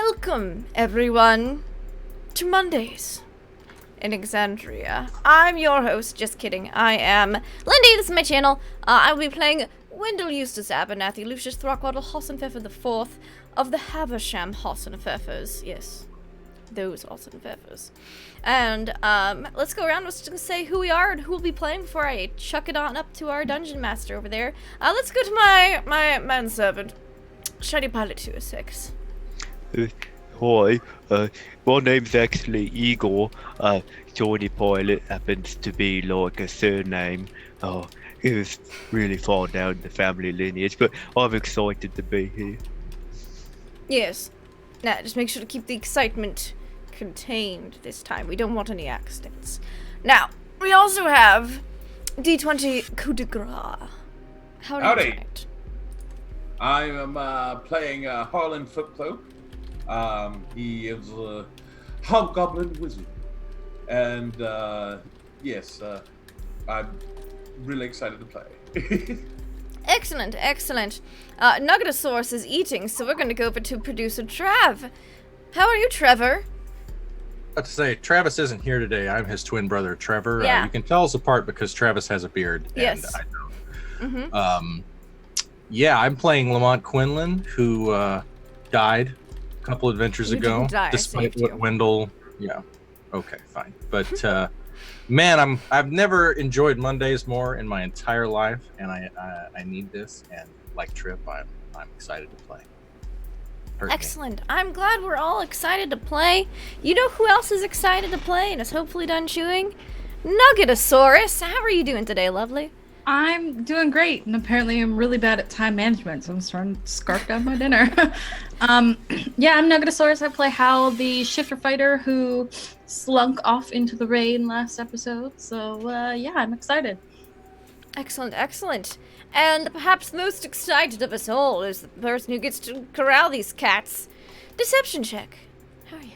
Welcome, everyone, to Mondays in Exandria. I'm your host, just kidding. I am Lindy, this is my channel. I will be playing Wendell Eustace Abernathy, Lucius Throckwaddle Hossenpfeffer IV of the Haversham Hossenpfeffers. Yes, those Hossenpfeffers. And let's go around, let's just say who we are and who we'll be playing before I chuck it on up to our dungeon master over there. Let's go to my manservant, Shiny Pilot 206. Hi, my name's actually Igor. Shiny Pilot happens to be like a surname. It was really far down the family lineage, but I'm excited to be here. Yes. Now, just make sure to keep the excitement contained this time. We don't want any accidents. Now, we also have D20 Coup de Grace. How are you tonight? I am playing Harlan Footcloak. He is a hobgoblin wizard. And yes, I'm really excited to play. Excellent, excellent. Nuggetosaurus is eating, so we're going to go over to producer Trav. How are you, Trevor? To say, Travis isn't here today. I'm his twin brother, Trevor. Yeah. You can tell us apart because Travis has a beard. Yes. And I don't. Yeah, I'm playing Lamont Quinlan, who died a couple adventures ago. Didn't die, despite what Wendell. Yeah. Okay, fine. But man, I've never enjoyed Mondays more in my entire life, and I need this. And like Trip, I'm excited to play. Excellent. I'm glad we're all excited to play. You know who else is excited to play and is hopefully done chewing? Nuggetosaurus. How are you doing today, lovely? I'm doing great, and apparently I'm really bad at time management, so I'm starting to scarf down my dinner. Yeah, I'm Nuggetosaurus. I play Hal, the shifter fighter who slunk off into the rain last episode. So, yeah, I'm excited. Excellent, excellent. And perhaps most excited of us all is the person who gets to corral these cats. Deception check. How are you?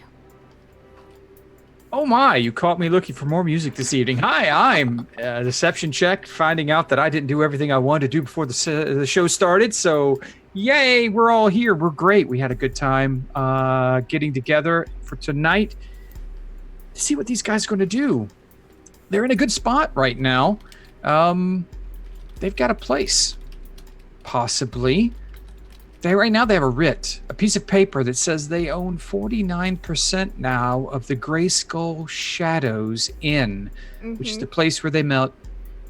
Oh my, you caught me looking for more music this evening. Hi, I'm Deception Check, finding out that I didn't do everything I wanted to do before the show started. So, yay, we're all here. We're great. We had a good time getting together for tonight to see what these guys are going to do. They're in a good spot right now. They've got a place, possibly. Right now they have a writ, a piece of paper that says they own 49% now of the Grey Skull Shadows Inn, which is the place where they met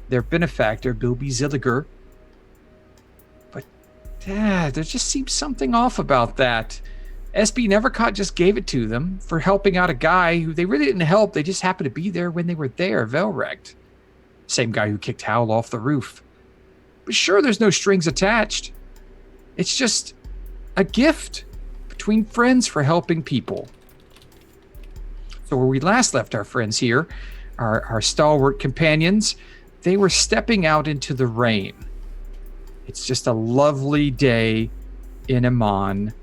their benefactor, Bilby Zilliger. But there just seems something off about that. SB Nevercott just gave it to them for helping out a guy who they really didn't help. They just happened to be there when they were there, Velrect. Same guy who kicked Howl off the roof. But sure, there's no strings attached. It's just a gift between friends for helping people. So where we last left our friends here, our stalwart companions, they were stepping out into the rain. It's just a lovely day in Amman.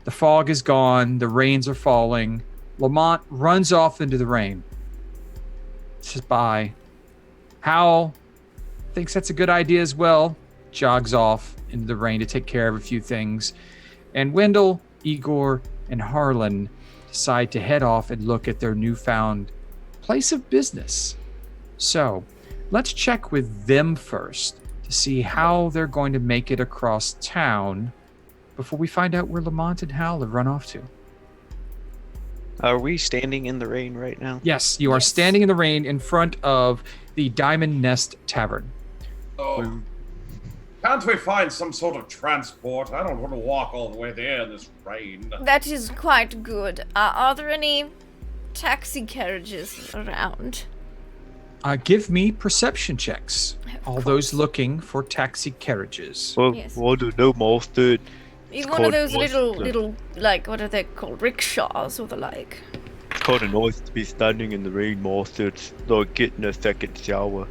The fog is gone. The rains are falling. Lamont runs off into the rain. Says bye. Howl thinks that's a good idea as well. Jogs off into the rain to take care of a few things. And Wendell, Igor, and Harlan decide to head off and look at their newfound place of business. So let's check with them first to see how they're going to make it across town before we find out where Lamont and Hal have run off to. Are we standing in the rain right now? Yes, you are standing in the rain in front of the Diamond Nest Tavern. Oh, can't we find some sort of transport? I don't want to walk all the way there in this rain. That is quite good. Are there any taxi carriages around? Give me perception checks. All those looking for taxi carriages. Well, Yes. I don't know, Master. Even one of those little, like, what are they called? Rickshaws or the like. It's kind of nice to be standing in the rain, Master. It's like getting a second shower.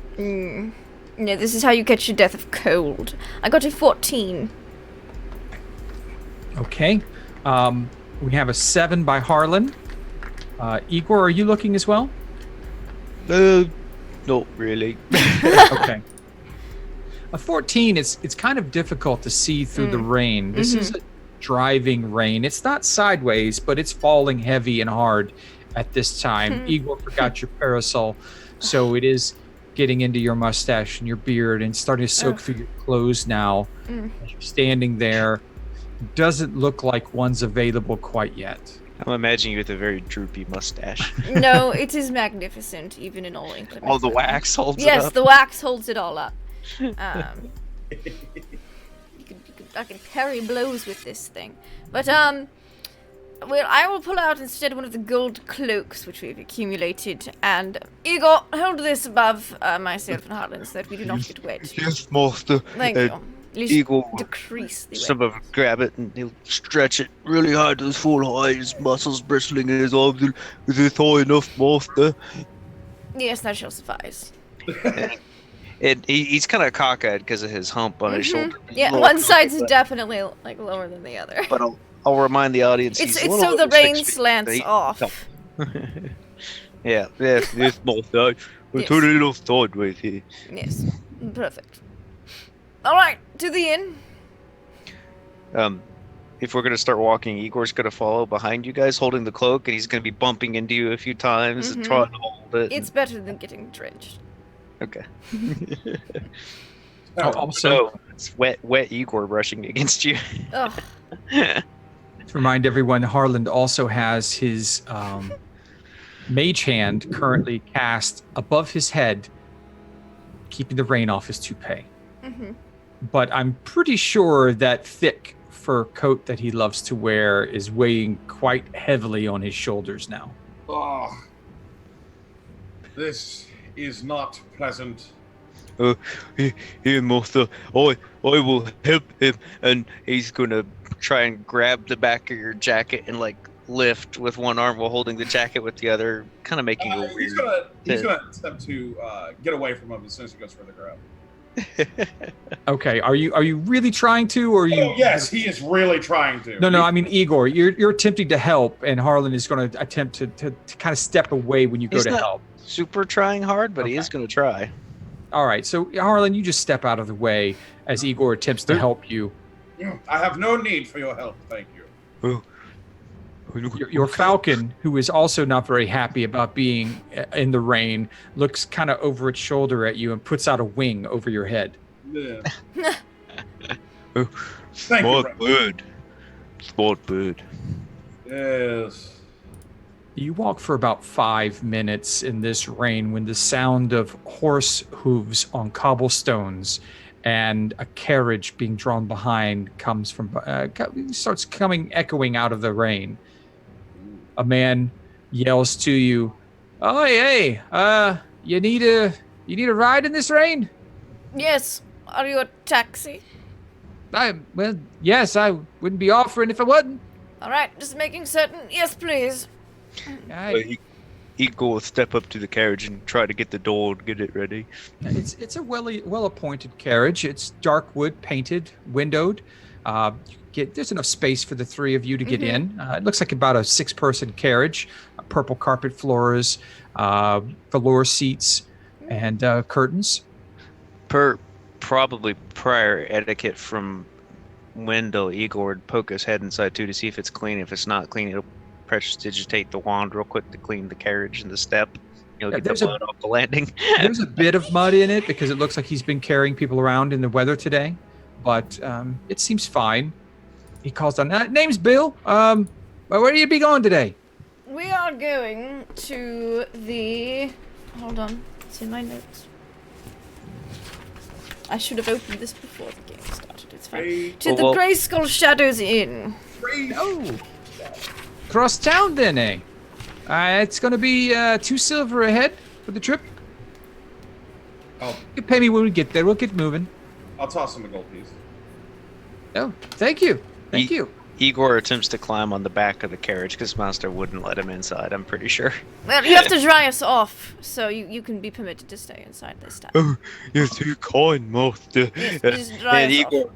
No, this is how you catch your death of cold. I got a 14. Okay. We have a 7 by Harlan. Igor, are you looking as well? Not really. Okay. A 14, it's kind of difficult to see through the rain. This is a driving rain. It's not sideways, but it's falling heavy and hard at this time. Igor forgot your parasol, so it is getting into your mustache and your beard and starting to soak through your clothes now. As you're standing there, doesn't look like one's available quite yet. I'm imagining you with a very droopy mustache. No, it is magnificent, even in all inclement All the weather. wax holds it Yes, up. the wax holds it all up. I can parry blows with this thing. But, well, I will pull out instead one of the gold cloaks which we've accumulated, and Igor, hold this above myself and Harlan so that we do not get wet. Yes, master. Thank you. At least Igor, decrease the some wet. of grab it and he'll stretch it really hard to his full height, his muscles bristling in his arms. Is this high enough, master? Yes, that shall suffice. He's kind of cockeyed because of his hump on his shoulder. Yeah, Lower one than side's the other. definitely like lower than the other. But I'll remind the audience. It's he's a so little the over 6 rain feet. slants He- off. Yeah, yes, master. We're Yes. turning it off sideways here. Yes, perfect. All right, to the inn. If we're gonna start walking, Igor's gonna follow behind you guys, holding the cloak, and he's gonna be bumping into you a few times and trying to hold it. It's better than getting drenched. Okay. Also, So it's wet Igor brushing against you. Ugh. to remind everyone, Harland also has his mage hand currently cast above his head, keeping the rain off his toupee. But I'm pretty sure that thick fur coat that he loves to wear is weighing quite heavily on his shoulders now. Oh, this is not pleasant. Here, master. I will help him, and he's gonna try and grab the back of your jacket and like lift with one arm while holding the jacket with the other, kind of making a He's weird. gonna attempt to get away from him as soon as he goes further ground. Okay, are you really trying to, or are you? Oh, yes, he is really trying to. No, I mean Igor, you're attempting to help, and Harlan is going to attempt to kind of step away when you go He's to not- help. Super trying hard, but he is gonna try. All right, so Harlan, you just step out of the way as Igor attempts to help you. I have no need for your help, thank you. Your falcon, who is also not very happy about being in the rain, looks kind of over its shoulder at you and puts out a wing over your head. Yeah. Oh, Thank you, Smart friend. bird. Smart bird. Yes. You walk for about 5 minutes in this rain when the sound of horse hooves on cobblestones and a carriage being drawn behind comes from starts coming echoing out of the rain. A man yells to you, "Oh, hey, you need a ride in this rain?" Yes, are you a taxi? Well, yes, I wouldn't be offering if I wasn't. All right, just making certain. Yes, please. Igor will step up to the carriage and try to get the door and get it ready. It's a well appointed carriage. It's dark wood, painted, windowed. There's enough space for the three of you to get in. It looks like about a 6-person carriage. Purple carpet floors, velour seats, and curtains. Per probably prior etiquette from Wendell, Igor would poke his head inside too to see if it's clean. If it's not clean, he'll prestidigitate the wand real quick to clean the carriage and the step. You'll Yeah, get the there's a- blood off the landing. There's a bit of mud in it because it looks like he's been carrying people around in the weather today, but it seems fine. He calls down. Name's Bill. Where do you be going today? We are going to the. Hold on, it's in my notes. I should have opened this before the game started. It's fine. To the well- Grey Skull Shadows Inn. Oh, cross town then, eh? It's gonna be 2 silver a head for the trip. Oh, You can pay me when we get there. We'll get moving. I'll toss him a gold piece. Oh, thank you. Thank you. Igor attempts to climb on the back of the carriage because Master wouldn't let him inside, I'm pretty sure. Well, you have to dry us off, so you can be permitted to stay inside this time. Oh, you're too kind, Master. Yes, just dry And us Igor off.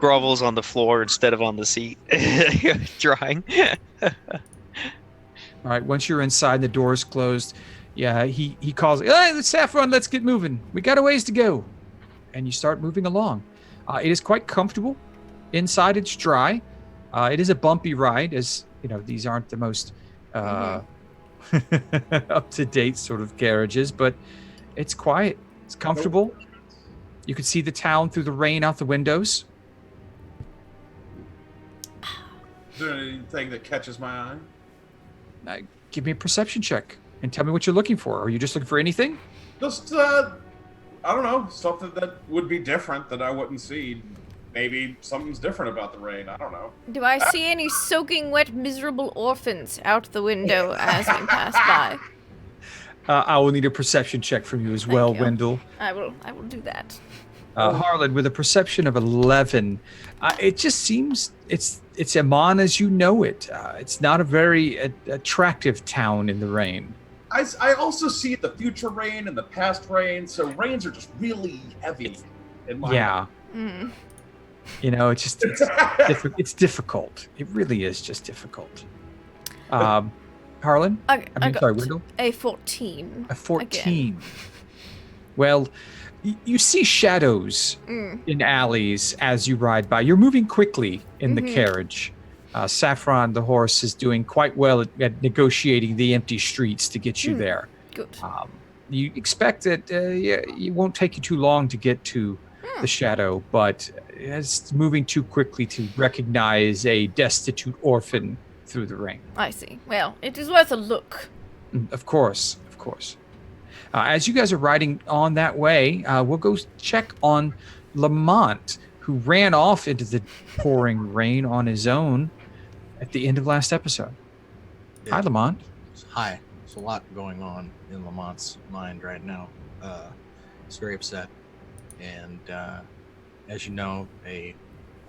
grovels on the floor instead of on the seat, drying. All right. Once you're inside, the door's closed. Yeah, he calls. Hey, Saffron, let's get moving. We got a ways to go, and you start moving along. It is quite comfortable. Inside, it's dry. It is a bumpy ride, as you know. These aren't the most up-to-date sort of carriages, but it's quiet. It's comfortable. You can see the town through the rain out the windows. Is there anything that catches my eye? Give me a perception check and tell me what you're looking for. Are you just looking for anything? Just, I don't know, something that would be different that I wouldn't see. Maybe something's different about the rain. I don't know. Do I see any soaking wet, miserable orphans out the window as we pass by? I will need a perception check from you as well, you. Wendell. I will do that. Harlan, with a perception of 11, it just seems it's Amman as you know it. It's not a very attractive town in the rain. I also see the future rain and the past rain, so rains are just really heavy in my mind. Mm. You know, it's it's difficult. It really is just difficult. Harlan? I got Wendell? a 14. A 14. Again. Well, you see shadows in alleys as you ride by. You're moving quickly in the carriage. Saffron, the horse, is doing quite well at negotiating the empty streets to get you there. Good. You expect that it won't take you too long to get to the shadow, but it's moving too quickly to recognize a destitute orphan through the rain. I see. Well, it is worth a look. Of course. As you guys are riding on that way, we'll go check on Lamont, who ran off into the pouring rain on his own at the end of last episode. Yeah. Hi, Lamont. Hi. There's a lot going on in Lamont's mind right now. He's very upset. And as you know, a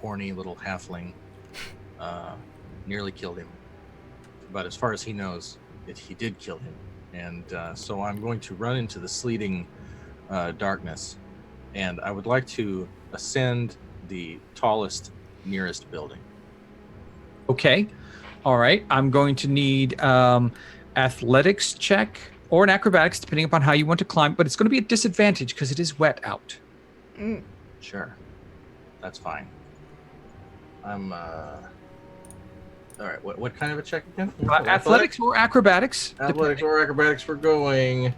horny little halfling nearly killed him. But as far as he knows, he did kill him. And so I'm going to run into the sleeting darkness. And I would like to ascend the tallest, nearest building. Okay. All right. I'm going to need athletics check or an acrobatics, depending upon how you want to climb. But it's going to be a disadvantage because it is wet out. Sure. That's fine. I'm all right, what kind of a check again? Athletics or acrobatics? Athletics or acrobatics, we're going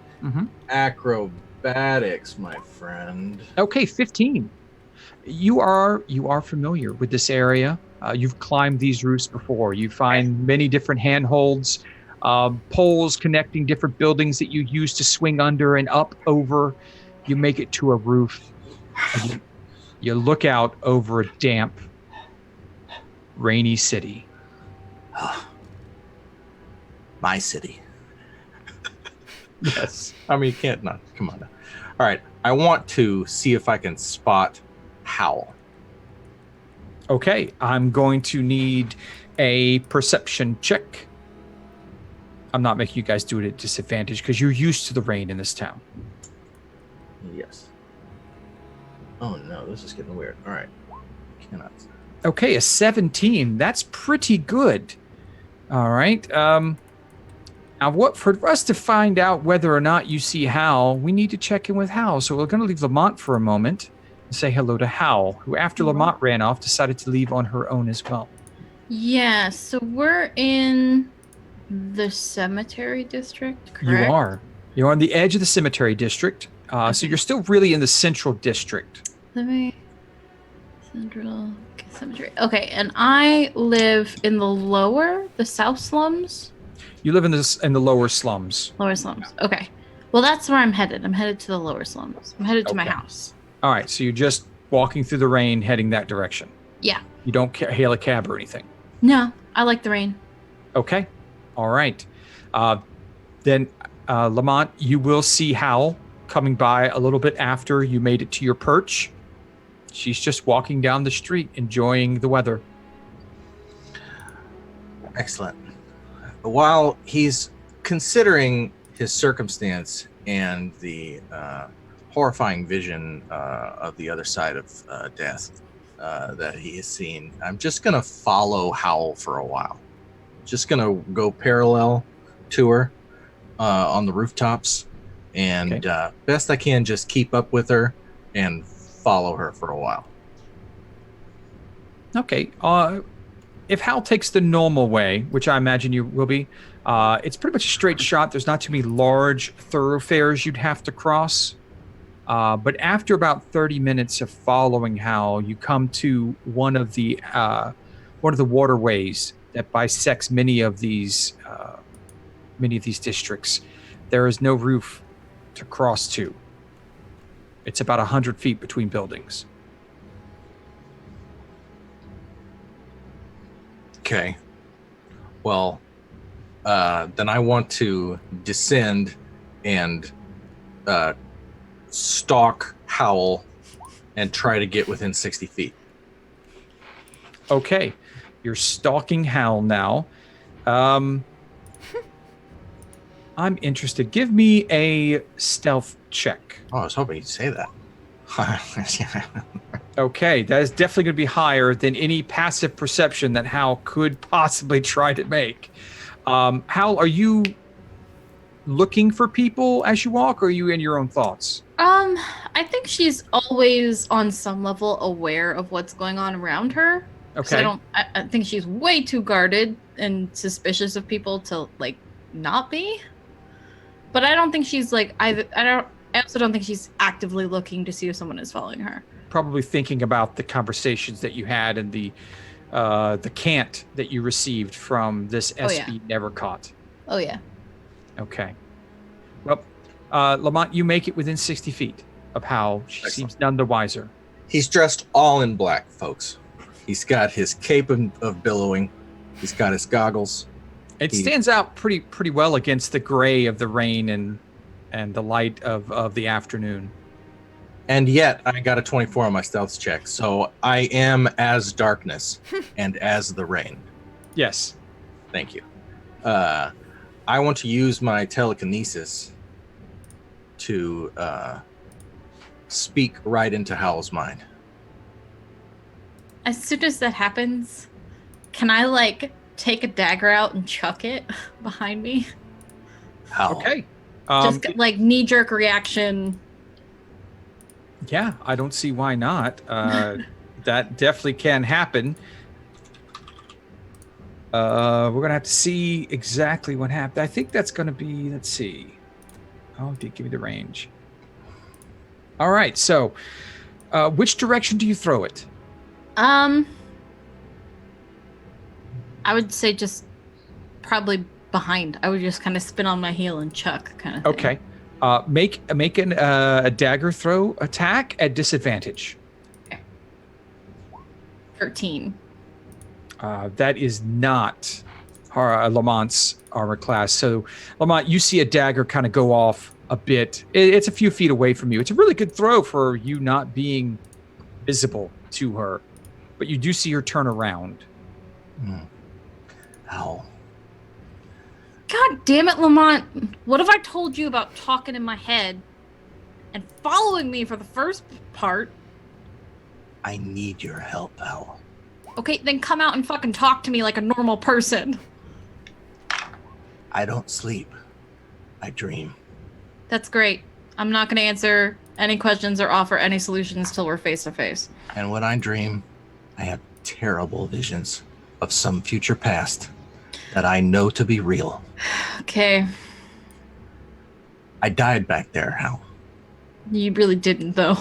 acrobatics, my friend. Okay, 15. You are familiar with this area. You've climbed these roofs before. You find many different handholds, poles connecting different buildings that you use to swing under and up over. You make it to a roof. You look out over a damp, rainy city. My city. Yes. I mean, you can't not. Come on now. All right. I want to see if I can spot Howl. Okay. I'm going to need a perception check. I'm not making you guys do it at disadvantage because you're used to the rain in this town. Yes. Oh, no. This is getting weird. All right. Cannot. Okay. A 17. That's pretty good. All right. Now, for us to find out whether or not you see Hal, we need to check in with Hal. So we're going to leave Lamont for a moment and say hello to Hal, who, after Lamont ran off, decided to leave on her own as well. Yeah, so we're in the cemetery district, correct? You're on the edge of the cemetery district. So you're still really in the central district. Central cemetery. Okay, and I live in the south slums. You live in the lower slums. Lower slums. Okay. Well, that's where I'm headed. I'm headed to the lower slums. I'm headed to my house. All right, so you're just walking through the rain, heading that direction. Yeah. You don't hail a cab or anything. No, I like the rain. Okay. All right. Then, Lamont, you will see Hal coming by a little bit after you made it to your perch. She's just walking down the street, enjoying the weather. Excellent. While he's considering his circumstance and the horrifying vision of the other side of death that he has seen, I'm just going to follow Howl for a while. Just going to go parallel to her on the rooftops, and best I can just keep up with her and follow her for a while. Okay. if Hal takes the normal way, which I imagine you will be, it's pretty much a straight shot. There's not too many large thoroughfares you'd have to cross. But after about 30 minutes of following Hal, you come to one of the waterways that bisects many of these districts. There is no roof to cross to. It's about 100 feet between buildings. Okay. Well, then I want to descend and stalk Howl and try to get within 60 feet. Okay. You're stalking Hal now. I'm interested. Give me a stealth check. Oh, I was hoping you'd say that. Okay, that is definitely going to be higher than any passive perception that Hal could possibly try to make. Hal, are you looking for people as you walk, or are you in your own thoughts? I think she's always on some level aware of what's going on around her. Okay. So I think she's way too guarded and suspicious of people to like not be. But I don't think she's like I also don't think she's actively looking to see if someone is following her. Probably thinking about the conversations that you had and the cant that you received from this SB Never Caught. Oh yeah. Okay. Well, Lamont, you make it within 60 feet of Hal. She seems none the wiser. He's dressed all in black, folks. He's got his cape of billowing. He's got his goggles. It stands out pretty well against the gray of the rain and the light of the afternoon. And yet, I got a 24 on my stealth check, so I am as darkness and as the rain. Yes. Thank you. I want to use my telekinesis to speak right into Howl's mind. As soon as that happens, can I like take a dagger out and chuck it behind me? Howl. Okay. Just like knee-jerk reaction. Yeah, I don't see why not. That definitely can happen. We're going to have to see exactly what happened. I think that's going to be, let's see. Oh, did give me the range. All right, so which direction do you throw it? I would say just probably behind. I would just kind of spin on my heel and chuck kind of thing. Okay. Make a dagger throw attack at disadvantage. Okay. 13. That is not Lamont's armor class. So, Lamont, you see a dagger kind of go off a bit. It's a few feet away from you. It's a really good throw for you not being visible to her. But you do see her turn around. Ow. God damn it, Lamont. What have I told you about talking in my head and following me for the first part? I need your help, Owl. Okay, then come out and fucking talk to me like a normal person. I don't sleep. I dream. That's great. I'm not going to answer any questions or offer any solutions till we're face to face. And when I dream, I have terrible visions of some future past that I know to be real. Okay. I died back there, Hal. You really didn't, though.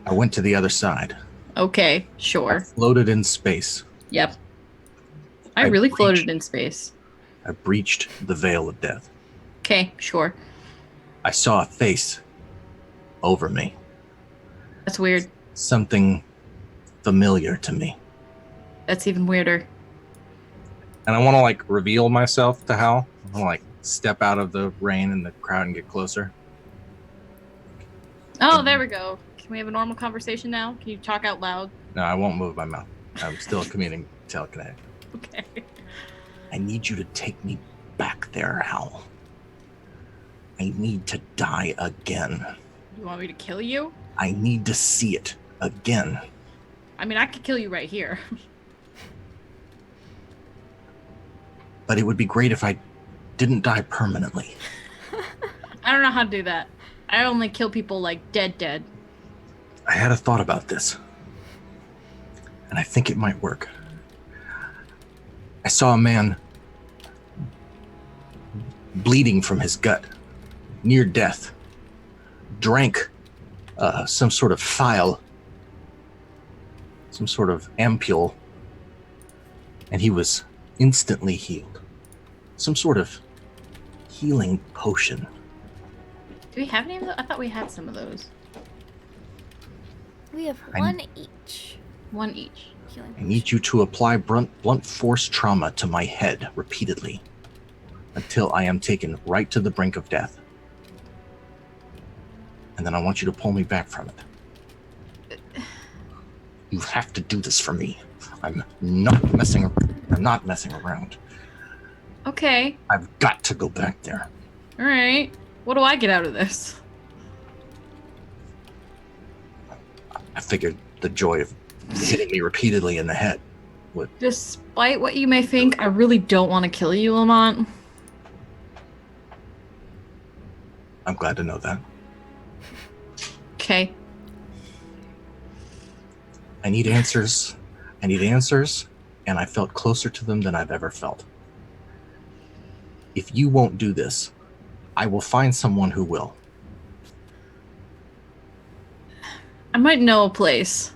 I went to the other side. Okay, I sure. floated in space. Yep. I I really breached- floated in space. I breached the veil of death. Okay, sure. I saw a face over me. That's weird. Something familiar to me. That's even weirder. And I want to like reveal myself to Hal. I want to like step out of the rain and the crowd and get closer. Oh, there we go. Can we have a normal conversation now? Can you talk out loud? No, I won't move my mouth. I'm still commuting telekinetic. Okay. I need you to take me back there, Hal. I need to die again. You want me to kill you? I need to see it again. I mean, I could kill you right here. But it would be great if I didn't die permanently. I don't know how to do that. I only kill people like dead. I had a thought about this. And I think it might work. I saw a man bleeding from his gut, near death, drank some sort of phial, some sort of ampule, and he was instantly healed. Some sort of healing potion. Do we have any of those? I thought we had some of those. We have one each. One each. Healing I need you to apply blunt force trauma to my head repeatedly until I am taken right to the brink of death. And then I want you to pull me back from it. You have to do this for me. I'm not messing around. Okay. I've got to go back there. All right. What do I get out of this? I figured the joy of hitting me repeatedly in the head would. Despite what you may think, I really don't want to kill you, Lamont. I'm glad to know that. Okay. I need answers, and I felt closer to them than I've ever felt. If you won't do this, I will find someone who will. I might know a place.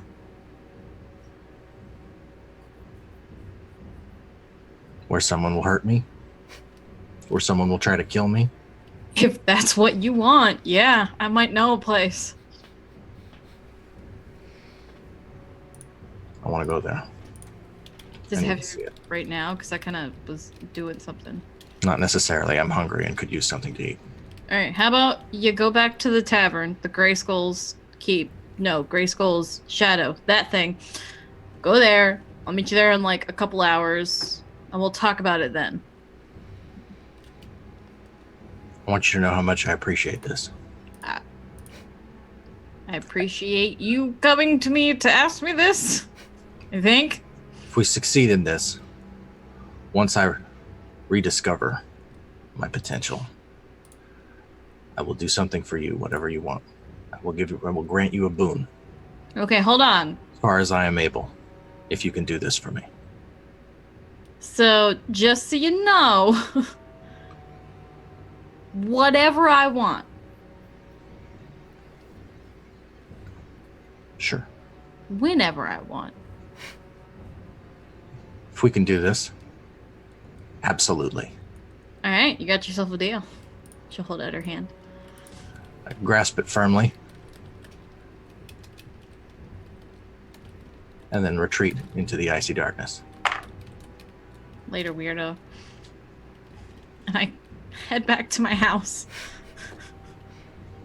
Where someone will hurt me? Where someone will try to kill me? If that's what you want, yeah, I might know a place. I want to go there. Does I it need have to see it. right now? Because I kind of was doing something. Not necessarily. I'm hungry and could use something to eat. All right, how about you go back to the tavern, the Gray Skull's Keep. No, Gray Skull's Shadow, that thing. Go there. I'll meet you there in like a couple hours, and we'll talk about it then. I want you to know how much I appreciate this. I appreciate you coming to me to ask me this, I think. If we succeed in this, once I rediscover my potential, I will do something for you, whatever you want. I will grant you a boon, Okay, hold on. as far as I am able, if you can do this for me. So, just so you know, whatever I want. Sure. Whenever I want. If we can do this, absolutely. All right, you got yourself a deal. She'll hold out her hand. I grasp it firmly, and then retreat into the icy darkness. Later, weirdo. And I head back to my house.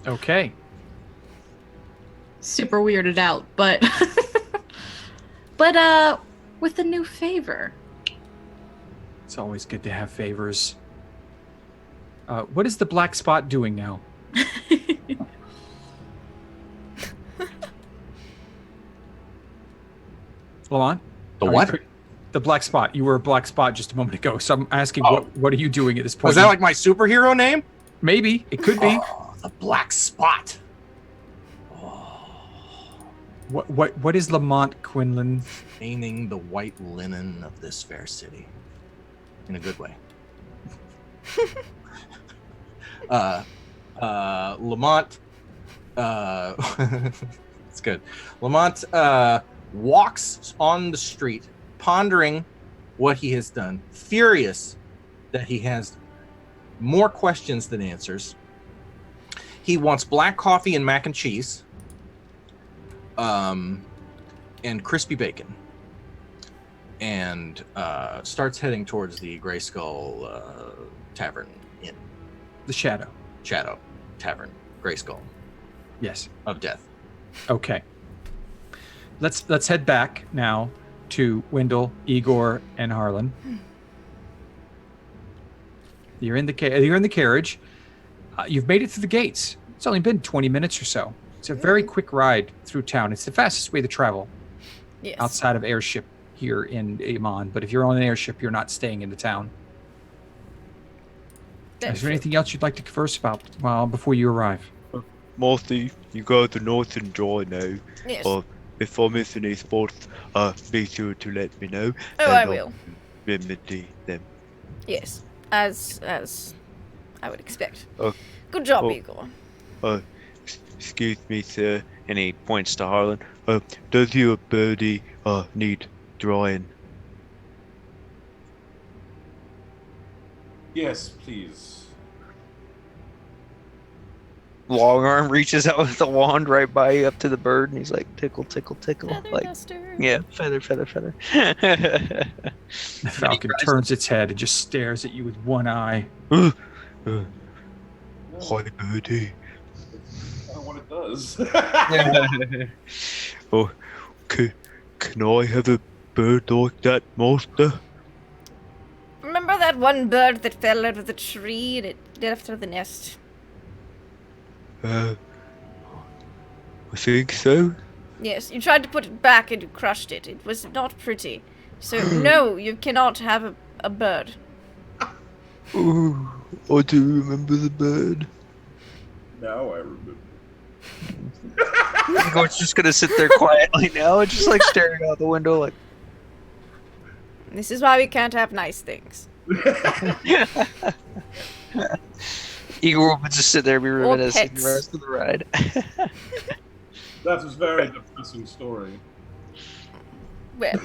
Okay. Super weirded out, but with a new favor. It's always good to have favors. What is the black spot doing now? Lamont? The what? The black spot. You were a black spot just a moment ago. So I'm asking, what are you doing at this point? Was that like my superhero name? Maybe. It could be. Oh, the black spot. What is Lamont Quinlan? Staining the white linen of this fair city. In a good way. Lamont, it's good. Lamont walks on the street, pondering what he has done, furious that he has more questions than answers. He wants black coffee and mac and cheese, and crispy bacon, and starts heading towards the Gray Skull Tavern Inn. The Shadow. Shadow Tavern, Gray Skull Yes. of Death. Okay. Let's head back now to Wendell, Igor, and Harlan. You're in the carriage. You've made it through the gates. It's only been 20 minutes or so. It's a very quick ride through town. It's the fastest way to travel Yes. outside of airship here in Amon. But if you're on an airship, you're not staying in the town. That's Is there true. anything else you'd like to converse about before you arrive? Mostly, you go to Northern Draw now. Yes. Or if I miss any spots, be sure to let me know. Oh, and I I'll will. remedy them. Yes, as I would expect. Oh, Good job, oh. Igor. Excuse me, sir. And he points to Harlan. Does your birdie need drying? Yes, please. Long arm reaches out with the wand right by you up to the bird, and he's like, tickle, tickle, tickle. Feather Like, duster. yeah, feather, feather, feather. The falcon turns its head and just stares at you with one eye. Hi, No, birdie. that's kind of what it does. Oh, can I have a bird like that, master? Remember that one bird that fell out of the tree and it left the nest? I think so. Yes, you tried to put it back and you crushed it. It was not pretty. So, no, you cannot have a bird. Oh, I do remember the bird. Now I remember. Igor's just gonna sit there quietly now and just like staring out the window like, This is why we can't have nice things. Igor would just sit there and be reminiscing the pets. rest of the ride. That was a very depressing story. Well,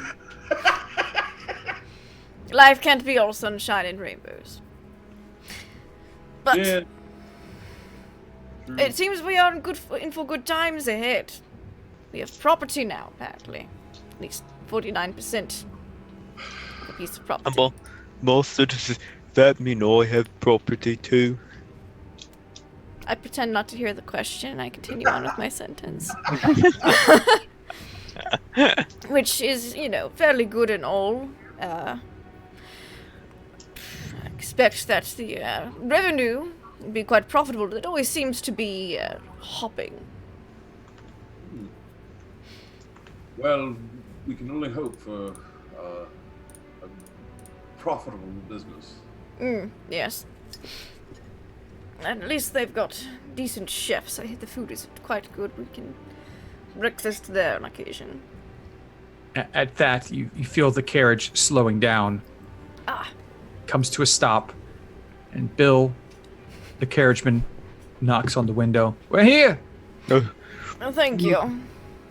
life can't be all sunshine and rainbows. But Yeah. True. it seems we are in for good times ahead. We have property now, apparently. At least 49% of a piece of property. Master, does that mean I have property too? I pretend not to hear the question and I continue on with my sentence. Which is, fairly good and all. I expect that the revenue will be quite profitable. It always seems to be hopping. Well, we can only hope for a profitable business. Yes. At least they've got decent chefs. I hear the food is quite good. We can breakfast there on occasion. At that, you feel the carriage slowing down. Ah. Comes to a stop, and Bill, the carriageman, knocks on the window. We're here! Oh, thank you.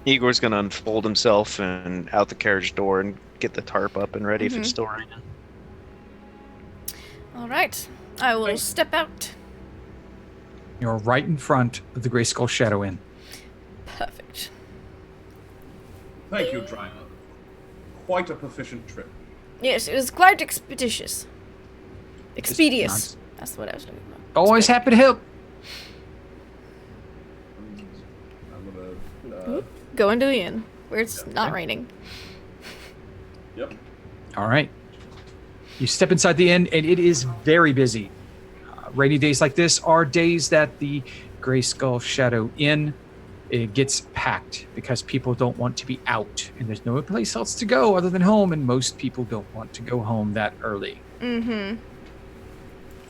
Igor's gonna unfold himself and out the carriage door and get the tarp up and ready if it's still raining. All right. I will step out. You're right in front of the Grey Skull Shadow Inn. Perfect. Thank you, driver. Quite a proficient trip. Yes, it was quite expeditious. Expeditious. That's what I was looking for. Always happy to help. I'm gonna. Go into the inn where it's not raining. Yep. All right. You step inside the inn, and it is very busy. Rainy days like this are days that the Grey Skull Shadow Inn it gets packed because people don't want to be out, and there's no place else to go other than home, and most people don't want to go home that early. Mm-hmm.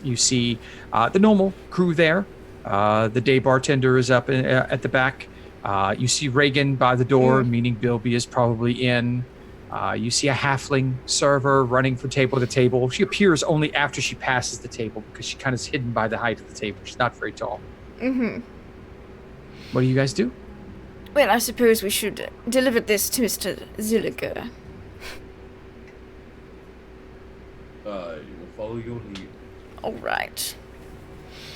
You see the normal crew there. The day bartender is up at the back. You see Reagan by the door, meaning Bilby is probably in. You see a halfling server running from table to table. She appears only after she passes the table because she kind of is hidden by the height of the table. She's not very tall. Mm-hmm. What do you guys do? Well, I suppose we should deliver this to Mr. Zilliger. I will follow your lead. All right.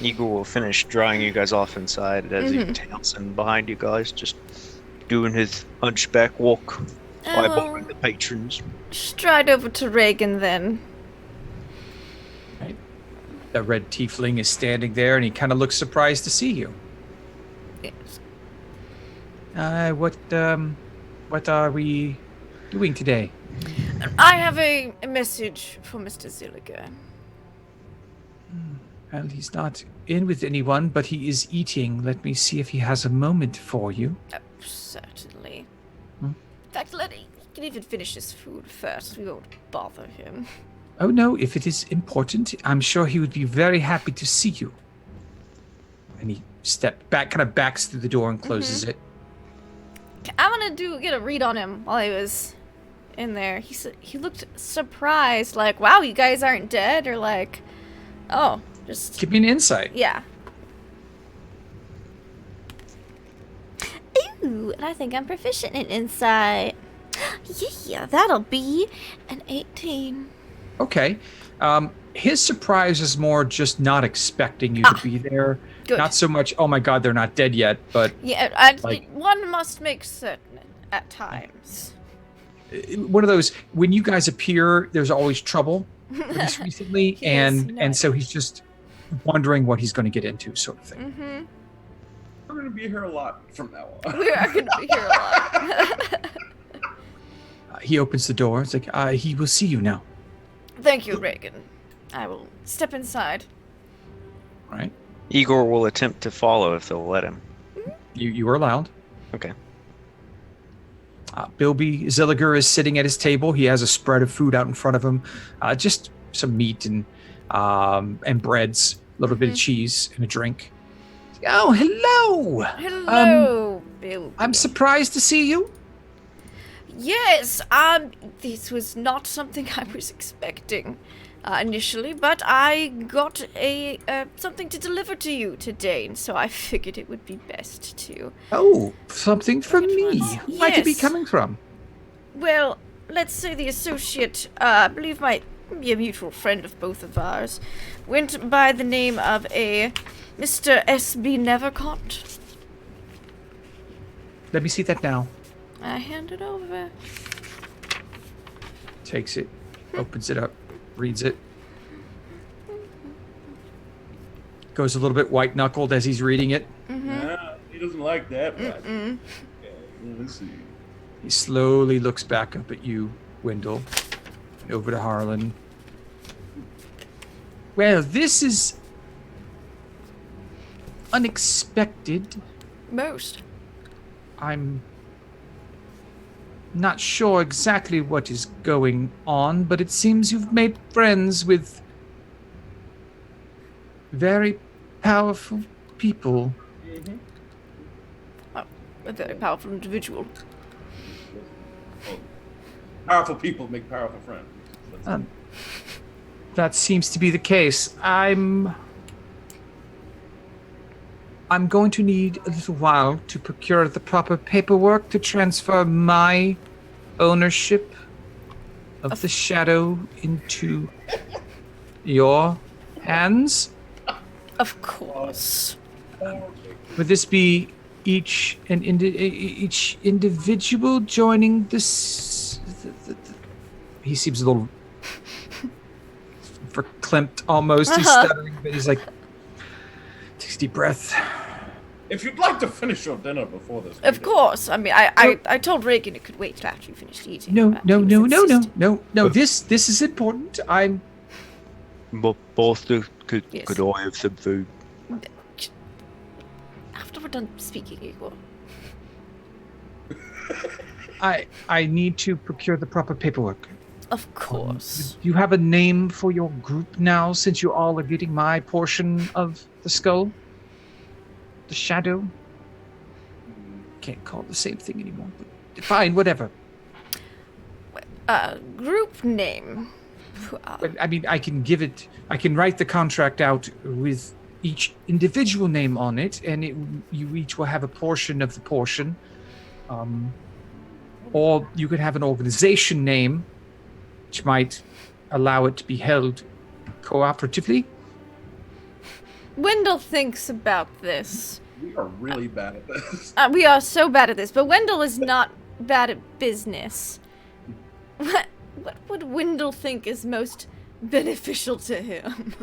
Igor will finish drawing you guys off inside as he tails in behind you guys, just doing his hunchback walk, eyeballing the patrons. Stride over to Reagan then. Right. The red tiefling is standing there, and he kind of looks surprised to see you. Yes. What are we doing today? I have a message for Mr. Zilliger. Well, he's not in with anyone, but he is eating. Let me see if he has a moment for you. Certainly. In fact, he can even finish his food first. We won't bother him. Oh no, if it is important, I'm sure he would be very happy to see you. And he backs through the door and closes it. I'm gonna get a read on him while he was in there. He looked surprised, like, wow, you guys aren't dead, or like, oh, just... Give me an insight. Yeah. Ooh, and I think I'm proficient in insight. Yeah, that'll be an 18. Okay. His surprise is more just not expecting you to be there. Good. Not so much, oh my god, they're not dead yet, but Yeah, like- one must make certain at times. one of those, when you guys appear, there's always trouble, at least recently, Yes, and so he's just wondering what he's going to get into, sort of thing. Mm-hmm. We're gonna be here a lot from now on. We are going to be here a lot. He opens the door. It's like, he will see you now. Thank you, Reagan. I will step inside. Right? Igor will attempt to follow if they'll let him. You are allowed. Okay. Bilby Zilliger is sitting at his table. He has a spread of food out in front of him. Just some meat and breads, a little bit of cheese, and a drink. Oh, hello! Hello, Bill. I'm surprised to see you. Yes, this was not something I was expecting initially, but I got something to deliver to you today, and so I figured it would be best to. Oh, something from It me. was- Who might it be yes. coming from? Well, let's say the associate, I believe might be a mutual friend of both of ours, went by the name of a Mr. S.B. Nevercott. Let me see that now. I hand it over. Takes it, opens it up, reads it. Goes a little bit white-knuckled as he's reading it. Nah, he doesn't like that much. Mm. Okay, let's see. He slowly looks back up at you, Wendell, and over to Harlan. Well, this is unexpected. Most. I'm not sure exactly what is going on, but it seems you've made friends with very powerful people. A very powerful individual. Powerful people make powerful friends. That's That seems to be the case. I'm going to need a little while to procure the proper paperwork to transfer my ownership of the shadow into your hands. Of course. Would this be each individual joining this? He seems a little verklempt almost. He's stuttering, but he's like, takes a deep breath. If you'd like to finish your dinner before this. Of course. I mean, I told Reagan it could wait till after you finished eating. No. He was insistent. This is important. I'm. Master, could Yes. I have some food? After we're done speaking, Igor. I need to procure the proper paperwork. Of course. Do you have a name for your group now, since you all are getting my portion of the skull? The shadow? Can't call it the same thing anymore. But fine, whatever. Group name. But, I mean, I can write the contract out with each individual name on it, and you each will have a portion of the portion. Or you could have an organization name, which might allow it to be held cooperatively. Wendell thinks about this. We are really bad at this. We are so bad at this, but Wendell is not bad at business. What would Wendell think is most beneficial to him?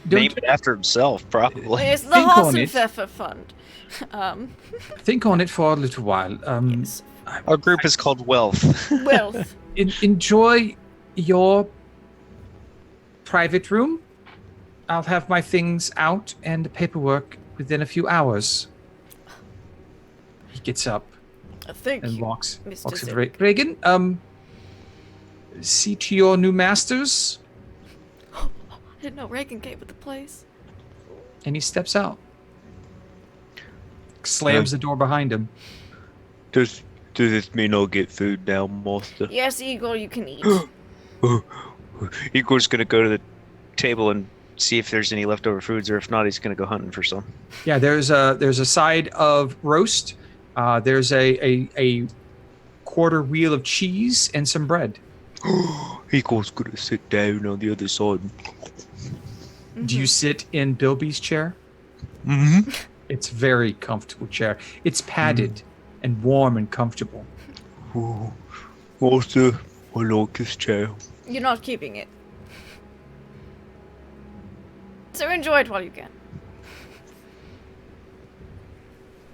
Name it after himself, probably. It's the Think Horse on and it. Pfeffer Fund. Think on it for a little while. Yes. Our group is called Wealth. Wealth. Enjoy your private room. I'll have my things out and the paperwork within a few hours. He gets up Thank and you, walks Mr. to Zick. Reagan. See to your new masters. I didn't know Reagan came with the place. And he steps out. Slams the door behind him. Does Does this mean I'll get food now, Master? Yes, Igor, you can eat. Igor's gonna go to the table and see if there's any leftover foods, or if not, he's gonna go hunting for some. Yeah, there's a side of roast. There's a quarter wheel of cheese and some bread. Igor's gonna sit down on the other side. Do you sit in Bilby's chair? Mm-hmm. It's a very comfortable chair. It's padded and warm and comfortable. Ooh. Master, I like this chair. You're not keeping it. So enjoy it while you can.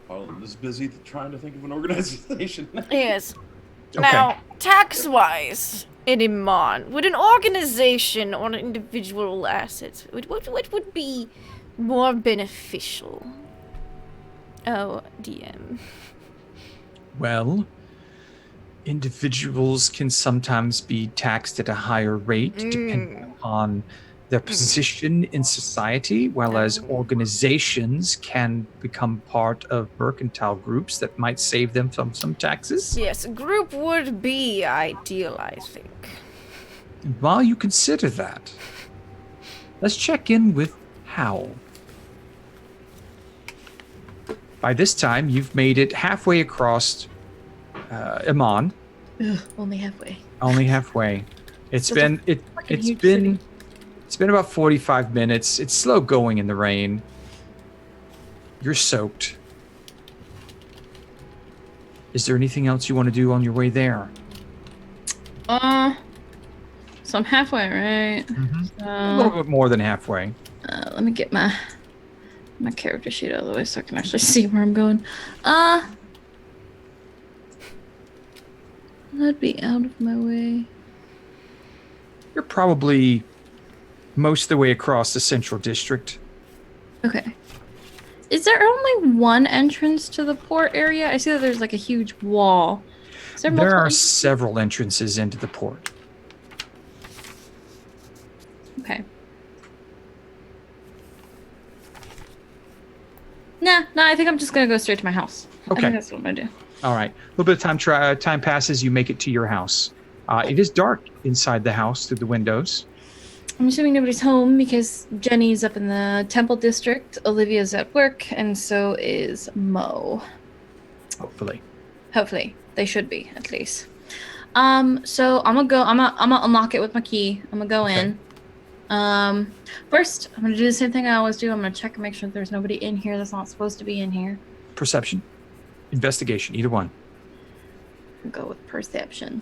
Harlan is busy trying to think of an organization. Yes. Okay. Now, tax-wise, in Iman, would an organization or an individual asset, what would be more beneficial? Oh, DM. Well, individuals can sometimes be taxed at a higher rate depending upon their position in society, while as organizations can become part of mercantile groups that might save them from some taxes. Yes, a group would be ideal, I think. And while you consider that, let's check in with Howl. By this time, you've made it halfway across Iman. Ugh, only halfway. Only halfway. It's Such a been huge city. It's been about 45 minutes. It's slow going in the rain. You're soaked. Is there anything else you want to do on your way there? So I'm halfway, right? A little bit more than halfway. Let me get my character sheet out of the way so I can actually see where I'm going. That'd be out of my way. You're probably most of the way across the central district. Okay. Is there only one entrance to the port area? I see that there's like a huge wall. Is there There multiple are entrances? several entrances into the port. Okay. Nah, I think I'm just gonna go straight to my house. I Okay. think that's what I'm gonna do. All right. A little bit of time passes. You make it to your house. It is dark inside the house through the windows. I'm assuming nobody's home because Jenny's up in the Temple District, Olivia's at work, and so is Mo. Hopefully. Hopefully. They should be, at least. So I'm gonna unlock it with my key. I'm gonna go in. First, I'm gonna do the same thing I always do. I'm gonna check and make sure there's nobody in here that's not supposed to be in here. Perception. Investigation. Either one. I'll go with perception.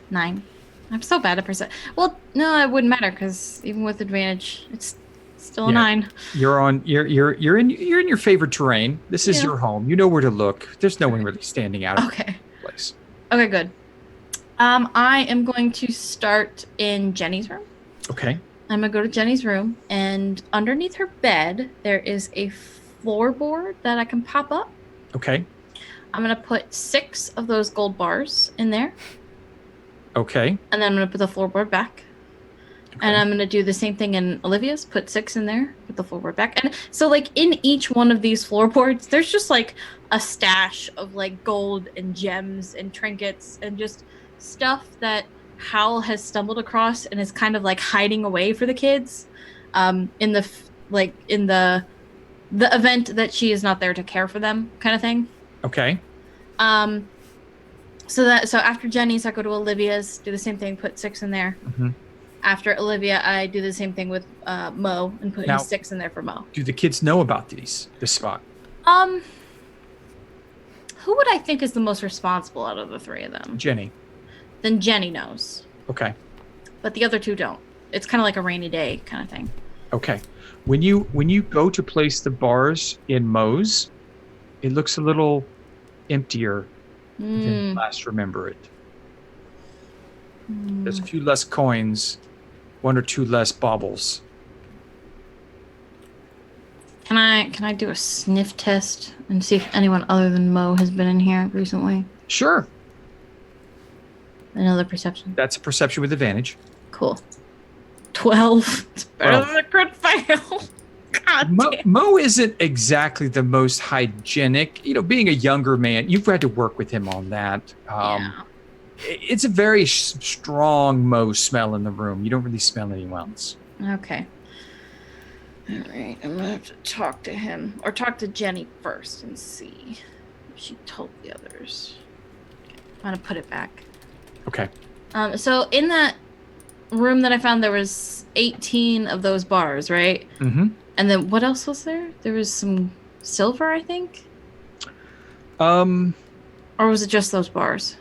9. I'm so bad at perception. Well, no, it wouldn't matter because even with advantage, it's still a 9. You're in your favorite terrain. This is Yeah. your home. You know where to look. There's no one really standing out of Okay. the place. Okay, good. I am going to start in Jenny's room. Okay. I'm gonna go to Jenny's room, and underneath her bed, there is a floorboard that I can pop up. Okay. I'm gonna put 6 of those gold bars in there, Okay. and then I'm gonna put the floorboard back. And I'm gonna do the same thing in Olivia's. Put 6 in there, put the floorboard back, and so like in each one of these floorboards, there's just like a stash of like gold and gems and trinkets and just stuff that Howl has stumbled across and is kind of like hiding away for the kids, in the event that she is not there to care for them, kind of thing. Okay. So after Jenny's, I go to Olivia's, do the same thing, put 6 in there. Mhm. After Olivia, I do the same thing with Mo and put Now- 6 in there for Mo. Do the kids know about this spot? Who would I think is the most responsible out of the 3 of them? Jenny. Then Jenny knows, Okay. but the other 2 don't. It's kind of like a rainy day kind of thing. Okay. When you go to place the bars in Mo's, it looks a little emptier than last remember it. There's a few less coins, 1 or 2 less baubles. Can I do a sniff test and see if anyone other than Mo has been in here recently? Sure. Another perception. That's a perception with advantage. Cool. 12. It's better 12. than a crit fail. Mo isn't exactly the most hygienic. Being a younger man, you've had to work with him on that. It's a very strong Mo smell in the room. You don't really smell anyone else. Okay. All right, I'm gonna have to talk to him or talk to Jenny first and see if she told the others. Okay, I'm gonna put it back. Okay. So in that room that I found, there was 18 of those bars, right? Mm-hmm. And then what else was there? There was some silver, I think. Or was it just those bars?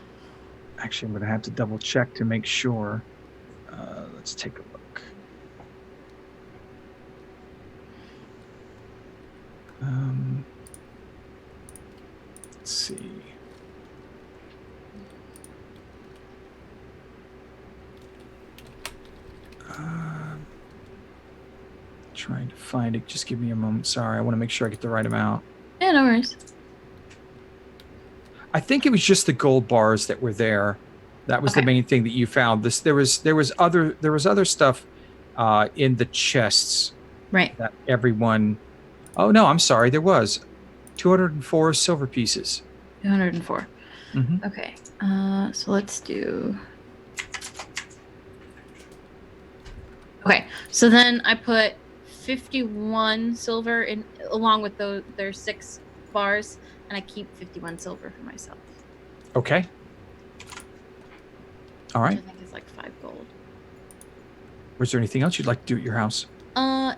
Actually, I'm gonna have to double check to make sure. Let's take a look. Let's see. Trying to find it. Just give me a moment. Sorry, I want to make sure I get the right amount. Yeah, no worries. I think it was just the gold bars that were there. That was the main thing that you found. There was other stuff in the chests. Right. That everyone. Oh no, I'm sorry. There was 204 silver pieces. 204. Mm-hmm. Okay. So let's do. Okay. So then I put 51 silver in along with their 6 bars, and I keep 51 silver for myself. Okay. All right. Which I think is like 5 gold. Was there anything else you'd like to do at your house?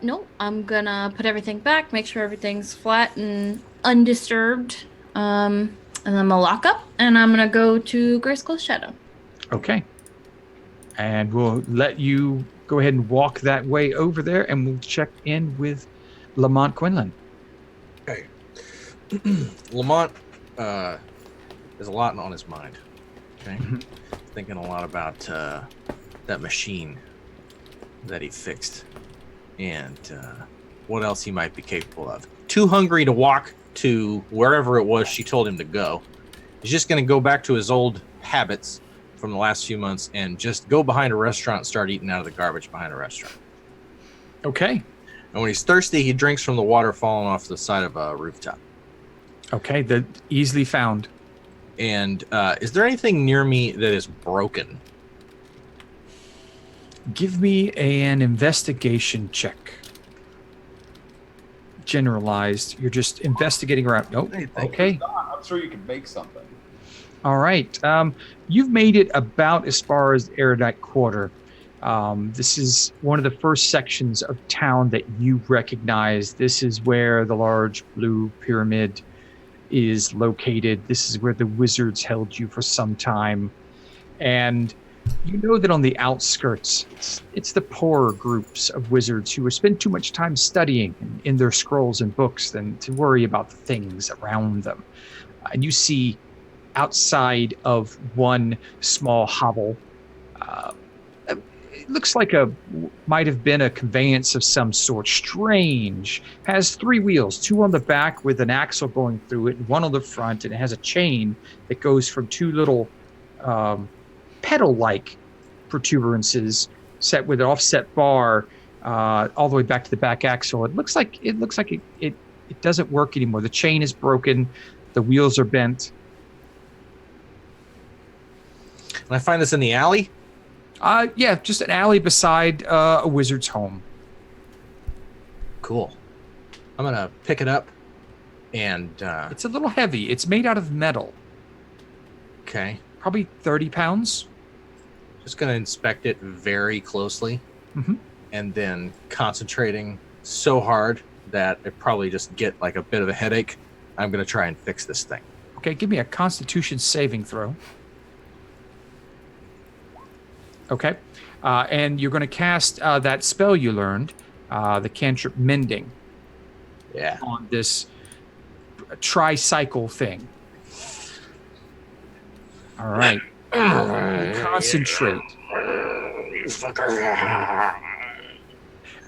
No. I'm gonna put everything back, make sure everything's flat and undisturbed. And then I'm gonna lock up, and I'm gonna go to Grayskull's Shadow. Okay. And we'll let you go ahead and walk that way over there, and we'll check in with Lamont Quinlan. Okay. Lamont, there's a lot on his mind. Okay. Thinking a lot about that machine that he fixed and what else he might be capable of. Too hungry to walk to wherever it was she told him to go. He's just going to go back to his old habits from the last few months and just go behind a restaurant and start eating out of the garbage behind a restaurant. Okay. And when he's thirsty, he drinks from the water falling off the side of a rooftop. Okay, that easily found. And is there anything near me that is broken? Give me an investigation check. Generalized. You're just investigating around. Nope. Okay. I'm sure you can make something. All right. You've made it about as far as Erudite Quarter. This is one of the first sections of town that you recognize. This is where the large blue pyramid is located. This is where the wizards held you for some time. And you know that on the outskirts, it's the poorer groups of wizards who spend too much time studying in their scrolls and books than to worry about the things around them. And you see outside of one small hovel, it looks like might have been a conveyance of some sort. Strange. Has 3 wheels, 2 on the back with an axle going through it, and 1 on the front, and it has a chain that goes from 2 little pedal-like protuberances set with an offset bar all the way back to the back axle. It looks like it doesn't work anymore. The chain is broken. The wheels are bent. Can I find this in the alley? Yeah, just an alley beside a wizard's home. Cool. I'm gonna pick it up, and it's a little heavy. It's made out of metal. Okay. Probably 30 pounds. Just gonna inspect it very closely, and then concentrating so hard that it probably just get like a bit of a headache. I'm gonna try and fix this thing. Okay, give me a Constitution saving throw. Okay, and you're going to cast that spell you learned, the cantrip Mending. Yeah. On this tricycle thing. All right. Concentrate.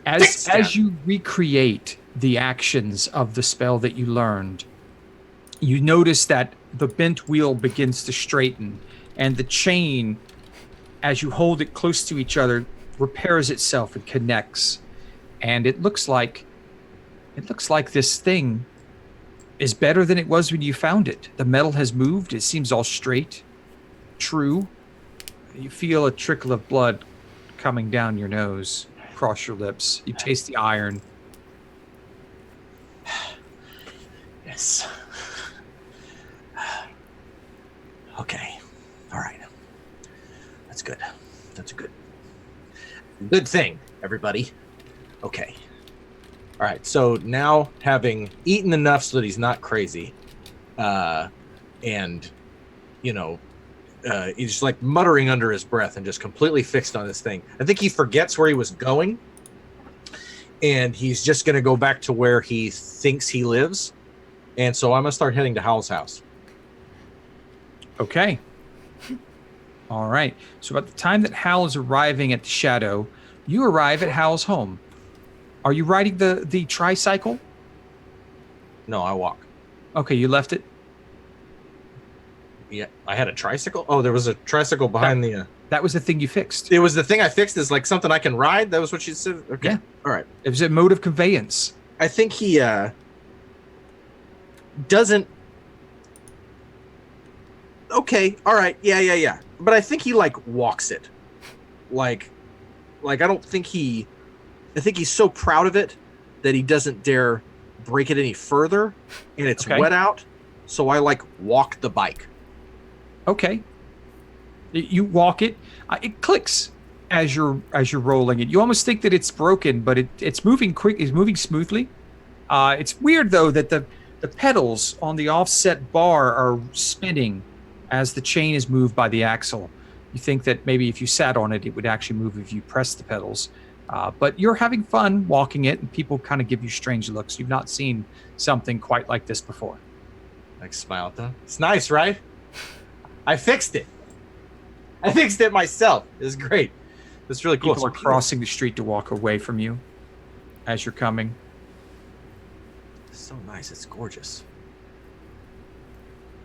As you recreate the actions of the spell that you learned, you notice that the bent wheel begins to straighten, and the chain, as you hold it close to each other, repairs itself and connects. And it looks like It looks like this thing is better than it was when you found it. The metal has moved. It seems all straight, true. You feel a trickle of blood coming down your nose, across your lips. You taste the iron. Yes. Okay. All right. That's good. That's a good thing, everybody. Okay. All right. So now, having eaten enough so that he's not crazy, and he's like muttering under his breath and just completely fixed on this thing. I think he forgets where he was going, and he's just going to go back to where he thinks he lives. And so I'm going to start heading to Howl's house. Okay. All right. So about the time that Hal is arriving at the Shadow, you arrive at Hal's home. Are you riding the tricycle? No, I walk. Okay, you left it. Yeah, I had a tricycle. Oh, there was a tricycle behind the. That was the thing you fixed. It was the thing I fixed. Is like something I can ride. That was what she said. Okay. Yeah. All right. It was a mode of conveyance. I think he doesn't. Okay. All right. Yeah. But I think he like walks it. Like I don't think he. I think he's so proud of it that he doesn't dare break it any further, and it's wet out. So I like walk the bike. Okay. You walk it. It clicks as you're rolling it. You almost think that it's broken, but it's moving quick. It's moving smoothly. It's weird though that the pedals on the offset bar are spinning as the chain is moved by the axle. You think that maybe if you sat on it, it would actually move if you pressed the pedals. But you're having fun walking it, and people kind of give you strange looks. You've not seen something quite like this before. Like smile at them. It's nice, right? I fixed it. I fixed it myself. It's great. It's really cool. People are crossing the street to walk away from you as you're coming. It's so nice. It's gorgeous.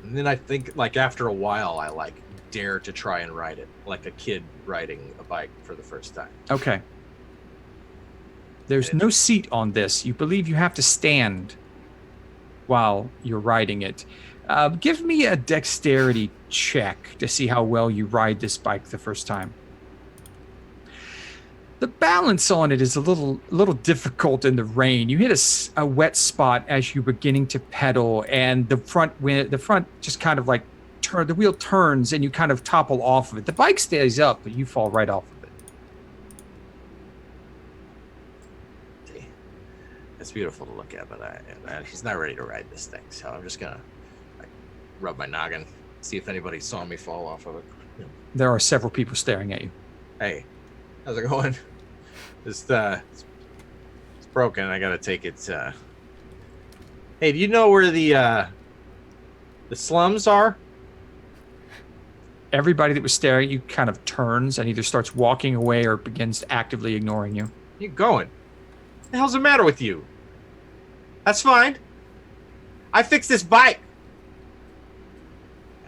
And then I think, like, after a while, I like dare to try and ride it, like a kid riding a bike for the first time. Okay. There's no seat on this. You believe you have to stand while you're riding it. Give me a dexterity check to see how well you ride this bike the first time. The balance on it is a little difficult in the rain. You hit a wet spot as you're beginning to pedal, and the front just kind of like the wheel turns and you kind of topple off of it. The bike stays up, but you fall right off of it. It's beautiful to look at, but he's not ready to ride this thing, so I'm just gonna rub my noggin, see if anybody saw me fall off of it. There are several people staring at you. Hey, how's it going? It's broken. I gotta take it. Hey, do you know where the slums are? Everybody that was staring at you kind of turns and either starts walking away or begins actively ignoring you. You going? What the hell's the matter with you? That's fine. I fixed this bike.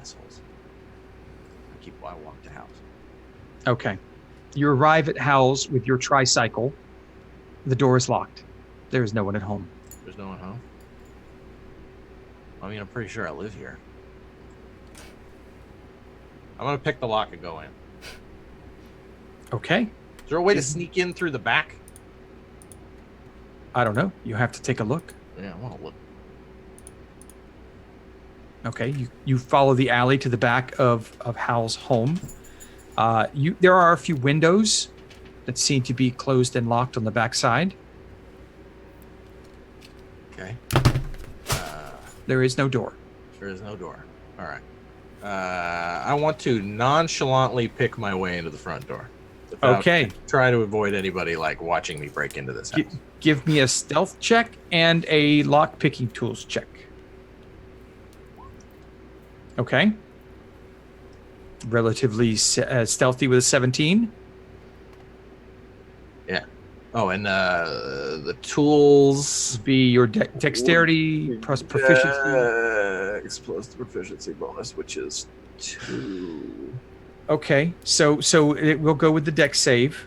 Assholes. I walk to house. Okay. You arrive at Howl's with your tricycle. The door is locked. There is no one at home. There's no one home? I mean, I'm pretty sure I live here. I'm going to pick the lock and go in. Okay. Is there a way to sneak in through the back? I don't know. You have to take a look. Yeah, I want to look. Okay. You follow the alley to the back of Howl's home. There are a few windows that seem to be closed and locked on the back side. Okay. There is no door. There is no door. All right. I want to nonchalantly pick my way into the front door. Okay. Try to avoid anybody like watching me break into this house. Give me a stealth check and a lock picking tools check. Okay. Relatively stealthy with a 17. Yeah. Oh, and the tools be your dexterity plus proficiency. Plus the proficiency bonus, which is 2. Okay, so it will go with the dex save,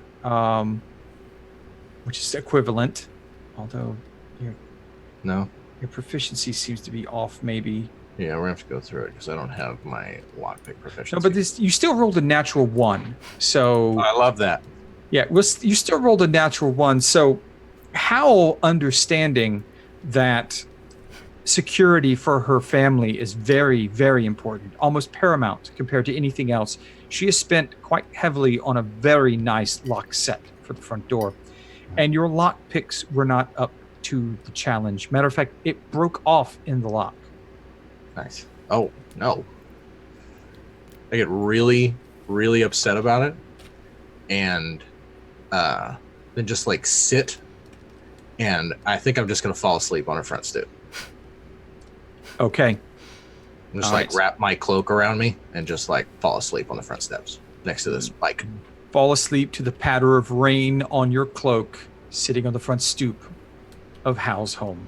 which is equivalent. Although No. Your proficiency seems to be off, maybe. Yeah, we're gonna have to go through it because I don't have my lockpick proficiency. No, but you still rolled a natural 1. So I love that. yeah, you still rolled a natural 1. So Howl, understanding that security for her family is very, very important, almost paramount compared to anything else. She has spent quite heavily on a very nice lock set for the front door. And your lock picks were not up to the challenge. Matter of fact, it broke off in the lock. Nice. Oh, no. I get really, really upset about it. And then just like sit. And I think I'm just going to fall asleep on her front stoop. Okay. And just All like right. wrap my cloak around me and just like fall asleep on the front steps next to this bike. Fall asleep to the patter of rain on your cloak, sitting on the front stoop of Hal's home.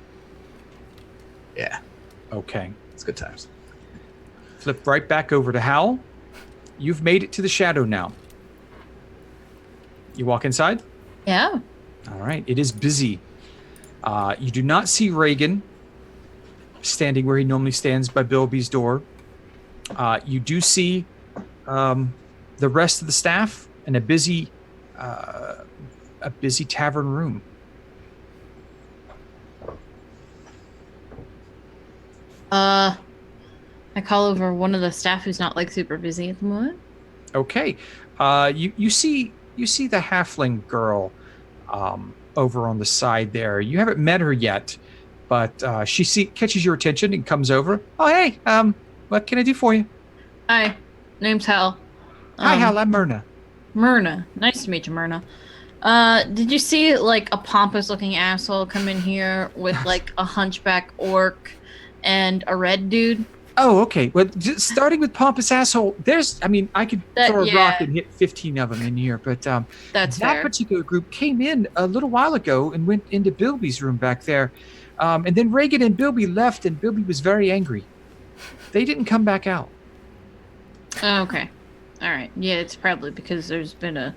Yeah, Okay. it's good times. Flip right back over to Hal. You've made it to the shadow now. You walk inside? Yeah. All right. It is busy. You do not see Reagan standing where he normally stands by Bilby's door. You do see the rest of the staff in a busy tavern room. I call over one of the staff who's not like super busy at the moment. Okay. You see the halfling girl over on the side there. You haven't met her yet, but she catches your attention and comes over. Oh, hey, what can I do for you? Hi, name's Hal. Hi, Hal. I'm Myrna. Myrna. Nice to meet you, Myrna. Did you see like a pompous looking asshole come in here with like a hunchback orc and a red dude? Oh, okay. Well, just starting with pompous asshole, I could throw a rock and hit 15 of them in here, but That's that fair. particular group came in a little while ago and went into Bilby's room back there. And then Reagan and Bilby left, and Bilby was very angry. They didn't come back out. Oh, okay. All right. Yeah, it's probably because there's been a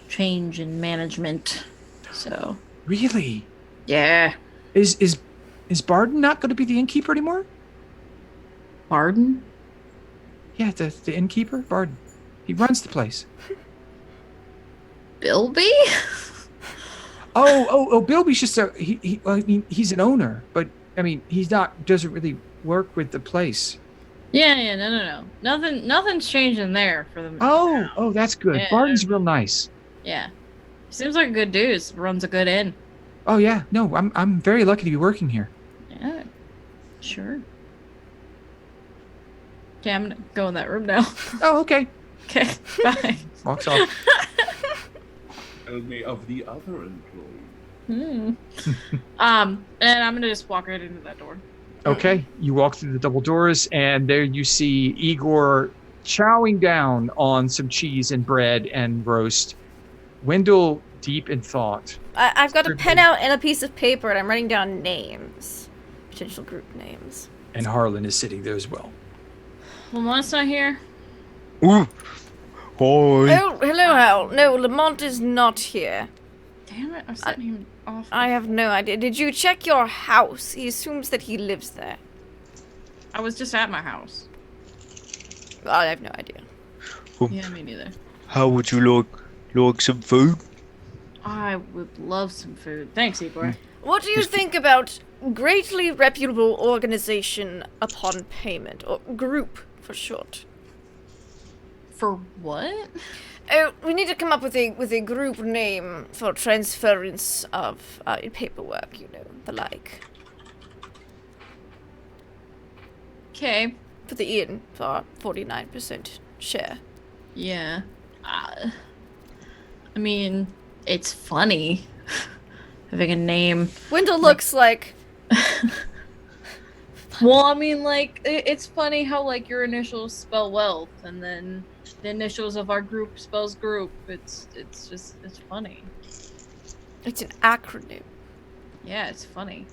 change in management. So. Really? Yeah. Is Barden not going to be the innkeeper anymore? Barden? Yeah, the innkeeper, Barden. He runs the place. Bilby? Bilby's just he's an owner, but he's doesn't really work with the place. Yeah, no. Nothing's changing there for them. Oh, that's good. Yeah. Barden's real nice. Yeah. Seems like a good dude. Runs a good inn. Oh yeah, no, I'm very lucky to be working here. Yeah. Sure. Okay, I'm gonna go in that room now. Oh, okay. Okay, bye. Walks off. Tell me of the other employee. And I'm gonna just walk right into that door. Okay, you walk through the double doors, and there you see Igor chowing down on some cheese and bread and roast. Wendell, deep in thought. I've got a pen out and a piece of paper, and I'm writing down names. Potential group names. And Harlan is sitting there as well. Lamont's not here. Ooh. Hi. Oh, hello, Hal. No, Lamont is not here. Damn it, I'm setting him off. I have no idea. Did you check your house? He assumes that he lives there. I was just at my house. I have no idea. Yeah, me neither. How would you like some food? I would love some food. Thanks, Igor. What do you think about greatly reputable organization upon payment, or group for short? For what? Oh, we need to come up with a group name for transference of paperwork, the like. Okay. For the inn, for our 49% share. Yeah. I mean, it's funny having a name. Wendell looks like... Well, I mean, like, it's funny how, like, your initials spell wealth, and then the initials of our group spells group. It's funny. It's an acronym. Yeah, it's funny.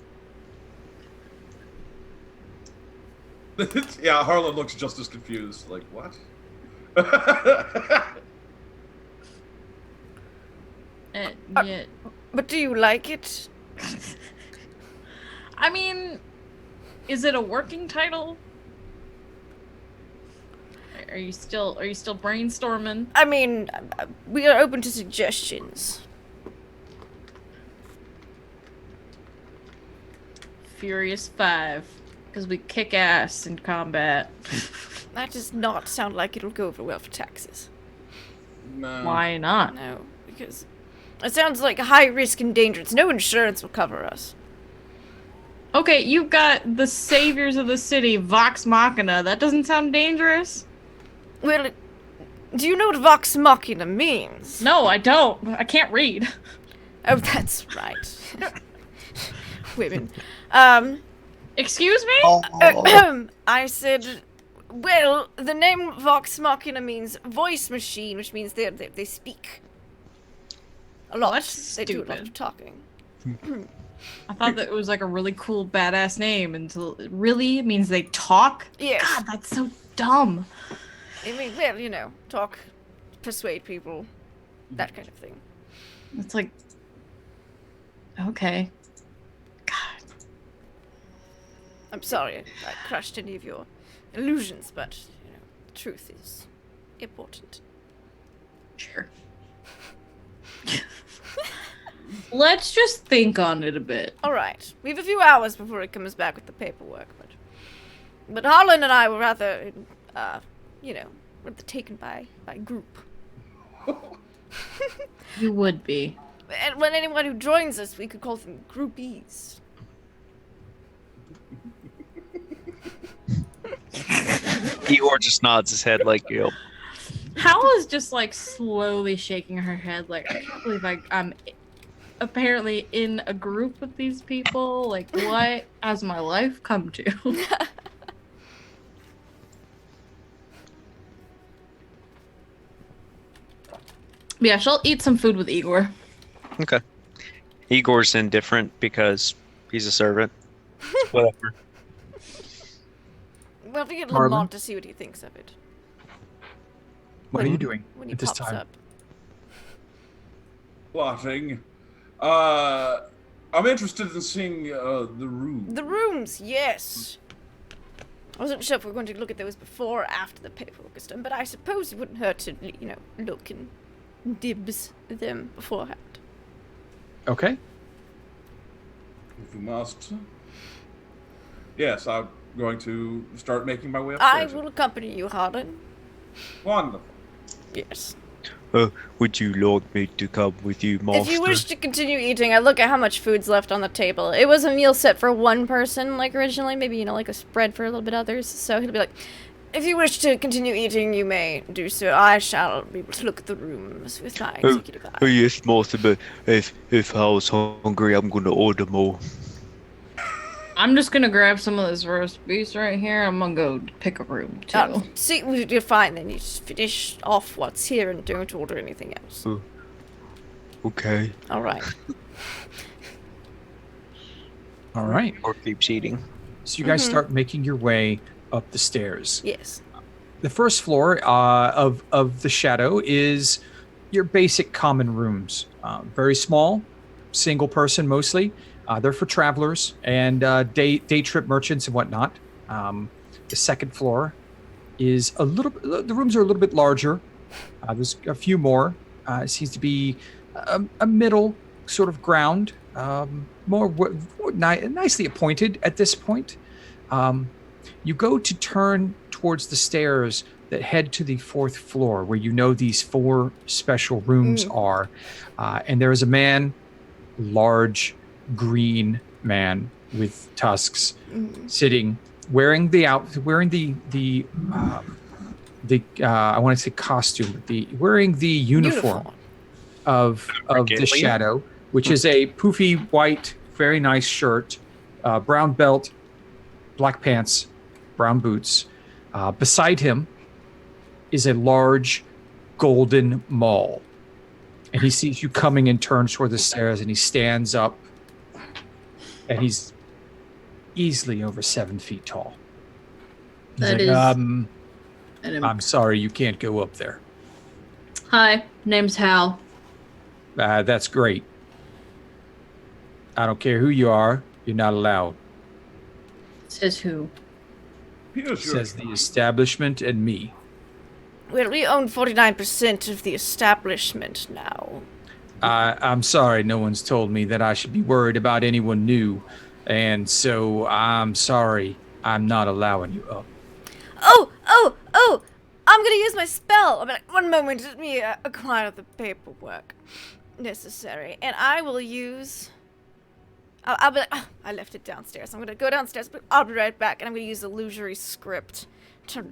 Yeah, Harlan looks just as confused. Like, what? Yeah. But do you like it? I mean, is it a working title? Are you still brainstorming? I mean, we are open to suggestions. Furious 5, because we kick ass in combat. That does not sound like it'll go over well for taxes. No. Why not? No, because it sounds like high risk and dangerous. No insurance will cover us. Okay, you've got the saviors of the city, Vox Machina. That doesn't sound dangerous. Well, do you know what Vox Machina means? No, I don't. I can't read. Oh, that's right. Women. Excuse me? I said, well, the name Vox Machina means voice machine, which means they speak a lot. That's They do a lot stupid. of talking. I thought that it was like a really cool, badass name until it really means they talk. Yes. God, that's so dumb. I mean, well, you know, talk, persuade people, that kind of thing. It's like, okay. God. I'm sorry I crushed any of your illusions, but, you know, the truth is important. Sure. Let's just think on it a bit. Alright, we have a few hours before it comes back with the paperwork, but Harlan and I were rather, you know, rather taken by group. You would be. And when anyone who joins us, we could call them groupies. Igor just nods his head like, yep. Hal is just like slowly shaking her head, like, I can't believe I'm apparently in a group with these people. Like, what has my life come to? Yeah, she'll eat some food with Igor. Okay. Igor's indifferent because he's a servant. Whatever. Well, we get Harlan? Lamont to see what he thinks of it. What are you doing When he at this pops time? up. Plotting. I'm interested in seeing the room. The rooms, yes. I wasn't sure if we were going to look at those before or after the paperwork is done, but I suppose it wouldn't hurt to, you know, look and dibs them beforehand. Okay. If you must. Yes, I'm going to start making my way I upstairs. will accompany you, Harlan. Wonderful. Yes. Would you like me to come with you, master? If you wish to continue eating, I look at how much food's left on the table. It was a meal set for one person, like originally, maybe, you know, like a spread for a little bit others. So he'll be like, if you wish to continue eating, you may do so. I shall be able to look at the rooms with my executive eye. Oh yes, master, but if I was hungry, I'm gonna order more. I'm just gonna grab some of this roast beef right here. I'm gonna go pick a room, too. See, you're fine then. You just finish off what's here and don't order anything else. Okay. Alright. All right. Or keeps eating. So you guys start making your way up the stairs. Yes. The first floor of the Shadow is your basic common rooms. Very small, single person mostly. They're for travelers and day trip merchants and whatnot. The second floor is the rooms are a little bit larger. There's a few more. It seems to be a middle sort of ground, nicely appointed at this point. You go to turn towards the stairs that head to the fourth floor, where you know these 4 special rooms are, and there is a man, large, green man with tusks, sitting, wearing the I want to say costume, wearing the uniform of the Shadow, which is a poofy white, very nice shirt, brown belt, black pants, brown boots. Beside him is a large golden maul, and he sees you coming and turns toward the stairs, and he stands up, and he's easily over 7 feet tall. He's That like, is- I'm sorry, you can't go up there. Hi, name's Hal. That's great. I don't care who you are, you're not allowed. Says who? Says the establishment and me. Well, we own 49% of the establishment now. I'm sorry, no one's told me that I should be worried about anyone new, and so I'm sorry I'm not allowing you up. Oh! I'm gonna use my spell. I'll be like, 1 moment, let me acquire the paperwork necessary, and I will use. I'll be like, oh, I left it downstairs. I'm gonna go downstairs, but I'll be right back, and I'm gonna use illusory script to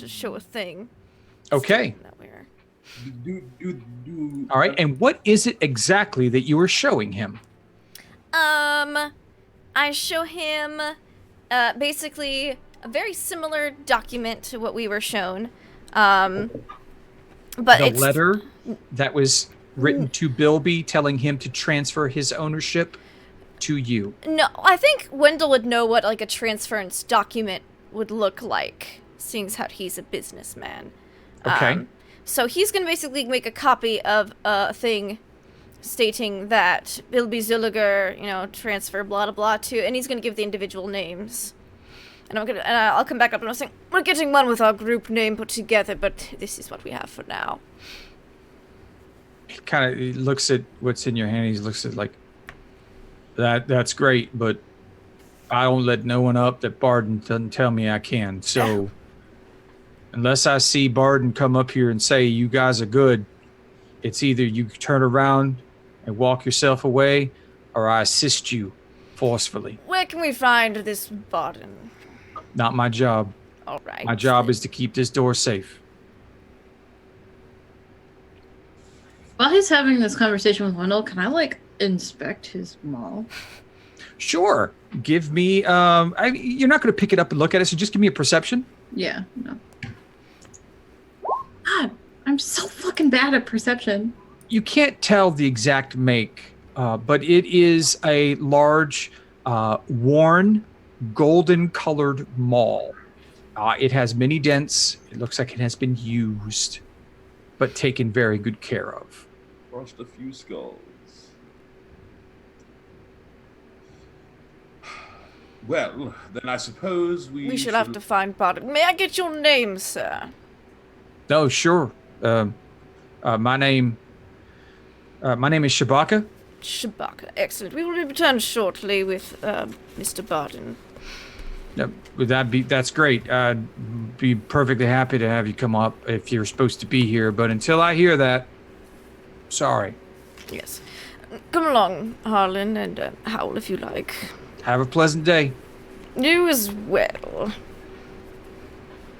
show a thing. Okay. That we're... All right, and what is it exactly that you are showing him? I show him, basically a very similar document to what we were shown, but the letter that was written to Bilby telling him to transfer his ownership to you. No, I think Wendell would know what like a transference document would look like, seeing as how he's a businessman. Okay. So he's gonna basically make a copy of a thing stating that Bilby Zilliger, transfer blah blah blah to, and he's gonna give the individual names. And I'll come back up and I'll say, we're getting one with our group name put together, but this is what we have for now. He kind of looks at what's in your hand. He looks at like, that's great, but I don't let no one up that Barden doesn't tell me I can. So unless I see Barden come up here and say you guys are good, it's either you turn around and walk yourself away, or I assist you forcefully. Where can we find this Barden? Not my job. All right. My job is to keep this door safe. While he's having this conversation with Wendell, can I inspect his mall? Sure. Give me. You're not going to pick it up and look at it, so just give me a perception. Yeah. No. God, I'm so fucking bad at perception. You can't tell the exact make, but it is a large, worn, golden-colored mall. It has many dents. It looks like it has been used, but taken very good care of. Crushed a few skulls. Well, then I suppose we should have to find Barden. May I get your name, sir? Oh, sure. My name is Shabaka. Shabaka. Excellent. We will be returned shortly with Mr. Barden. That's great. I'd be perfectly happy to have you come up if you're supposed to be here, but until I hear that, sorry. Yes. Come along, Harlan and Howl, if you like. Have a pleasant day. You as well.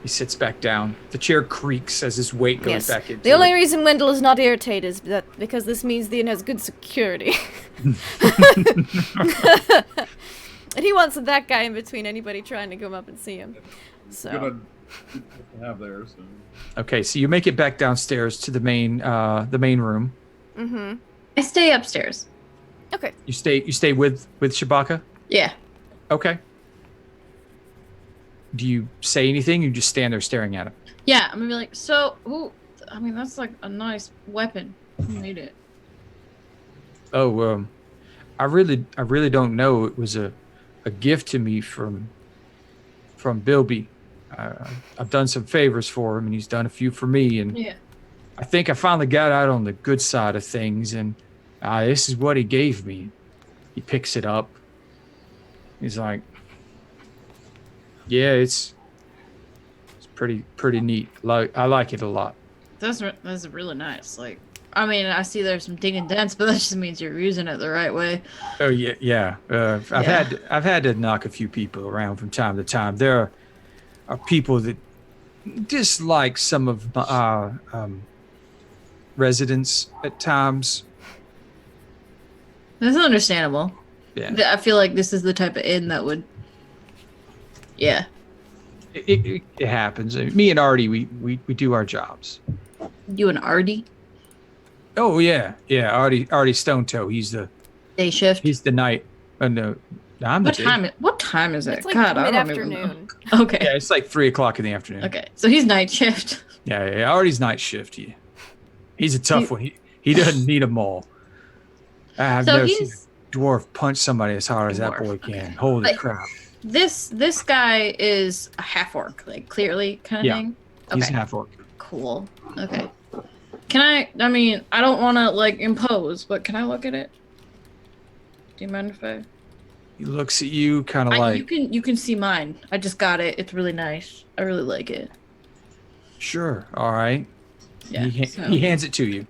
He sits back down. The chair creaks as his weight goes back into The only it. reason Wendell is not irritated is because this means the inn has good security. And he wants that guy in between anybody trying to come up and see him. So. Good to have there. So. Okay, so you make it back downstairs to the main room. Mm-hmm. I stay upstairs. Okay. You stay with Shabaka? Yeah. Okay. Do you say anything? You just stand there staring at him. Yeah, I'm gonna be like, that's like a nice weapon. Who made it? Oh, I really don't know. It was a gift to me from Bilby. I've done some favors for him, and he's done a few for me. And Yeah. I think I finally got out on the good side of things. And this is what he gave me. He picks it up. He's like, yeah, it's pretty neat. I like it a lot. That's really nice. I see there's some ding and dents, but that just means you're using it the right way. Oh yeah. I've had to knock a few people around from time to time. There are people that dislike some of my residents at times. That's understandable. Yeah. I feel like this is the type of inn that would. Yeah. It happens. Me and Artie, we do our jobs. You and Artie? Oh yeah. Artie Stone Toe. He's the Day shift? He's the night. No, I'm the day. What time is it? It's like God, I don't even know. mid-afternoon. Okay. Yeah, it's like 3:00 in the afternoon. Okay. So he's night shift. Yeah. Artie's night shift. He's a tough one. He doesn't need them all. I've never seen a dwarf punch somebody as hard as that boy can. Okay. Holy crap. This guy is a half orc, like clearly kind of Yeah. thing. He's Okay. half orc. Cool. Okay. Can I mean, I don't want to like impose, but can I look at it? Do you mind if I? He looks at you, kind of like, You can see mine. I just got it. It's really nice. I really like it. sure, all right. Yeah. He hands it to you.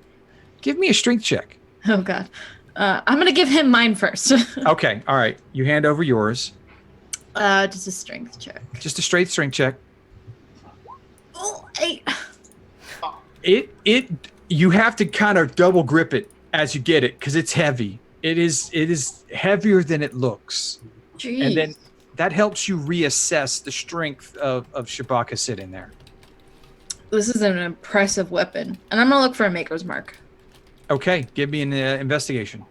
Give me a strength check. Oh God. I'm gonna give him mine first. Okay, all right. You hand over yours. Just a strength check. Just a straight strength check. Oh, 8. You have to kind of double grip it as you get it because it's heavy. It is heavier than it looks. Jeez. And then that helps you reassess the strength of Shabaka sitting there. This is an impressive weapon, and I'm gonna look for a maker's mark. Okay, give me an investigation.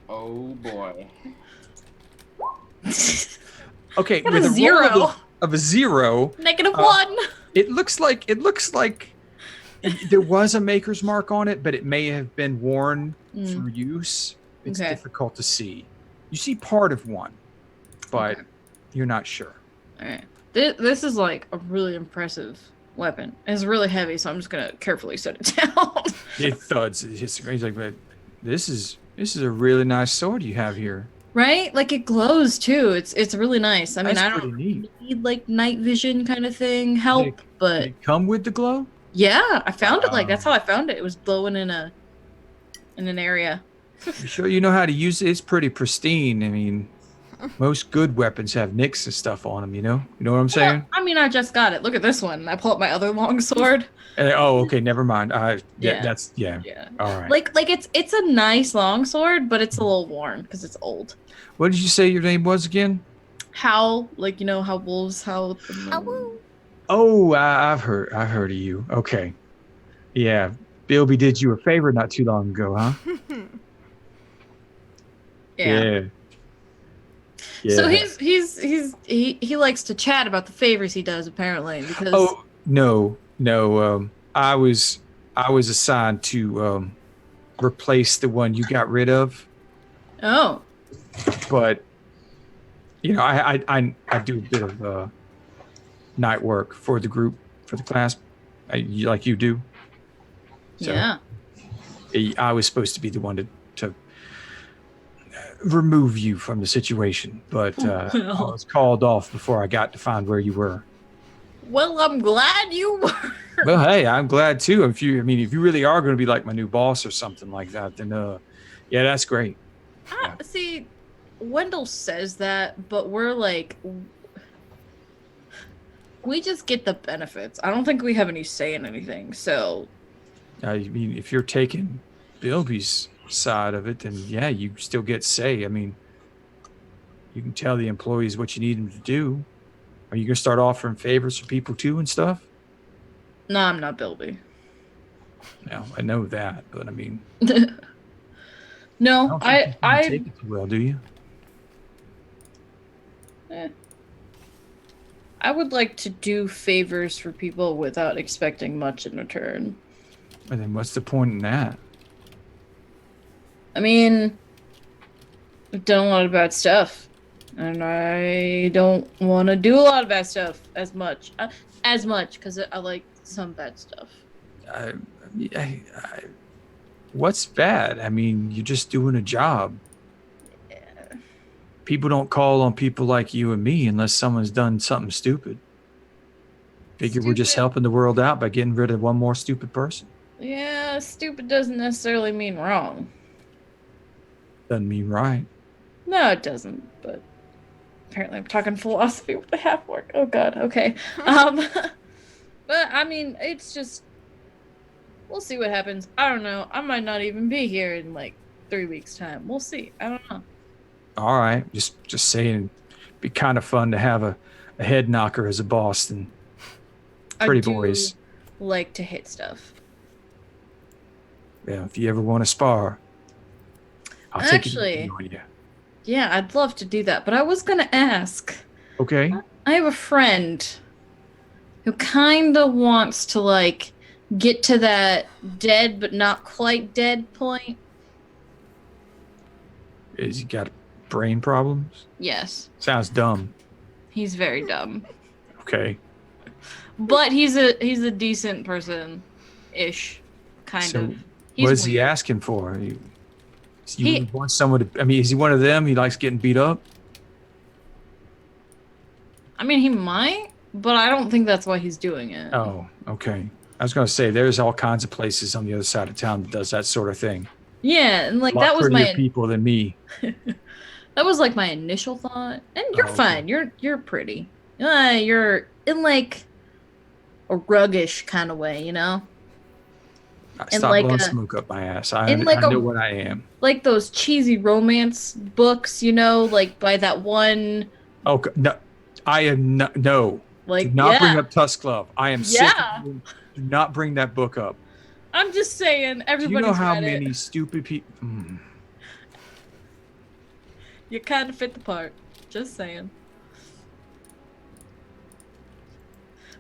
Oh boy. Okay, Got with a a 0. roll of a 0, -1. it looks like there was a maker's mark on it, but it may have been worn through use. It's Okay. difficult to see. You see part of one, but you're not sure. All right. This is like a really impressive weapon. It's really heavy, so I'm just gonna carefully set it down. It thuds. He's like, but this is a really nice sword you have here. Right? Like it glows too. It's really nice. I mean, That's I pretty don't neat. need like night vision kind of thing help, Did but it come with the glow? yeah, I found it. Like that's how I found it. It was glowing in an area. You sure you know how to use it? It's pretty pristine. I mean, most good weapons have nicks and stuff on them. You know what I'm saying? Well, I mean, I just got it. Look at this one. I pull up my other long sword. Oh, okay, never mind. Yeah. That's Yeah. All right. Like it's a nice long sword, but it's a little worn because it's old. What did you say your name was again? Howl, like you know how wolves howl at the Ow. Oh, I've heard of you. Okay. Yeah, Bilby did you a favor not too long ago, huh? Yeah. Yeah. So he likes to chat about the favors he does apparently because Oh no. I was assigned to replace the one you got rid of, oh but you know I do a bit of night work for the group, for the class, like you do. So yeah. I was supposed to be the one to remove you from the situation, but I was called off before I got to find where you were. Well, I'm glad you were. Well, hey, I'm glad too. If you really are going to be like my new boss or something like that, then yeah, that's great. See, Wendell says that, but we're like, we just get the benefits. I don't think we have any say in anything. So, I mean, if you're taking Bilby's side of it, then yeah, you still get say. I mean, you can tell the employees what you need them to do. Are you going to start offering favors for people too and stuff? no, I'm not Bilby. No, I know that, but I mean, No, I don't think you I take it too well, do you? I would like to do favors for people without expecting much in return. And then what's the point in that? I mean, I've done a lot of bad stuff, and I don't want to do a lot of bad stuff as much, because I like some bad stuff. What's bad? I mean, you're just doing a job. Yeah. People don't call on people like you and me unless someone's done something stupid. Figure we're just Stupid. helping the world out by getting rid of one more stupid person. Yeah, stupid doesn't necessarily mean wrong. Doesn't mean right. No, it doesn't, but apparently I'm talking philosophy with the half work. Oh god, okay. But I mean, it's just, we'll see what happens. I don't know. I might not even be here in like 3 weeks' time. We'll see. I don't know. All right, just saying, it'd be kind of fun to have a head knocker as a boss and pretty I do boys. like to hit stuff. Yeah, if you ever want to spar, I'll take Actually- it on you. Yeah, I'd love to do that, but I was gonna ask. Okay. I have a friend who kind of wants to like get to that dead but not quite dead point. Is you got a brain problems? Yes. Sounds dumb. He's very dumb. Okay. But he's a decent person-ish, kind So of. He's what is he weird. asking for? You He- want someone to? I mean, is he one of them? He likes getting beat up. I mean, he might, but I don't think that's why he's doing it. Oh, okay. I was gonna say there's all kinds of places on the other side of town that does that sort of thing. Yeah, and like A lot that was prettier my people than me. that was like my initial thought. And you're Oh, okay. fine. You're pretty. You're in like a ruggish kind of way, you know? Stop like blowing a- smoke up my ass. I in like know a- what I am. Like those cheesy romance books, you know, like by that one Oh no, I am not. No, like do not yeah. bring up Tusk Love. I am sick. Yeah. Of you. Do not bring that book up. I'm just saying Do everybody's you know how read many it. stupid people? You kind of fit the part. Just saying.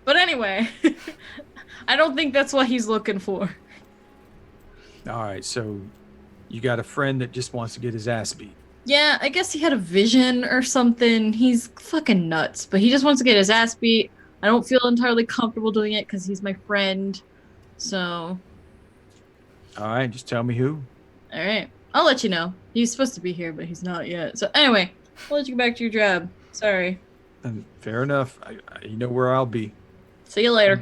But anyway, I don't think that's what he's looking for. All right, so you got a friend that just wants to get his ass beat. Yeah, I guess he had a vision or something. He's fucking nuts, but he just wants to get his ass beat. I don't feel entirely comfortable doing it because he's my friend. So, All right, just tell me who. all right. I'll let you know. He's supposed to be here, but he's not yet. So anyway, I'll let you get back to your job. Sorry. And fair enough. You know where I'll be See you later.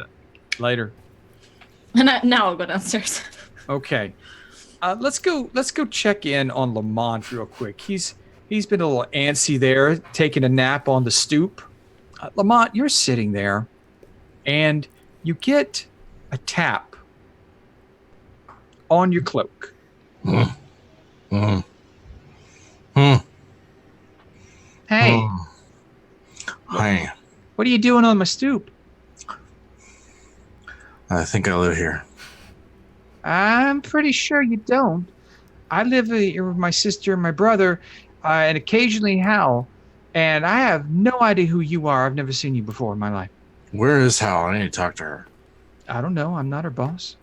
later. And now I'll go downstairs. Okay. Let's go check in on Lamont real quick. He's been a little antsy there, taking a nap on the stoop. Lamont, you're sitting there, and you get a tap on your cloak. Hey, Hi. what are you doing on my stoop? I think I live here. I'm pretty sure you don't. I live here with my sister and my brother, and occasionally Hal, and I have no idea who you are. I've never seen you before in my life. Where is Hal? I need to talk to her. I don't know. I'm not her boss.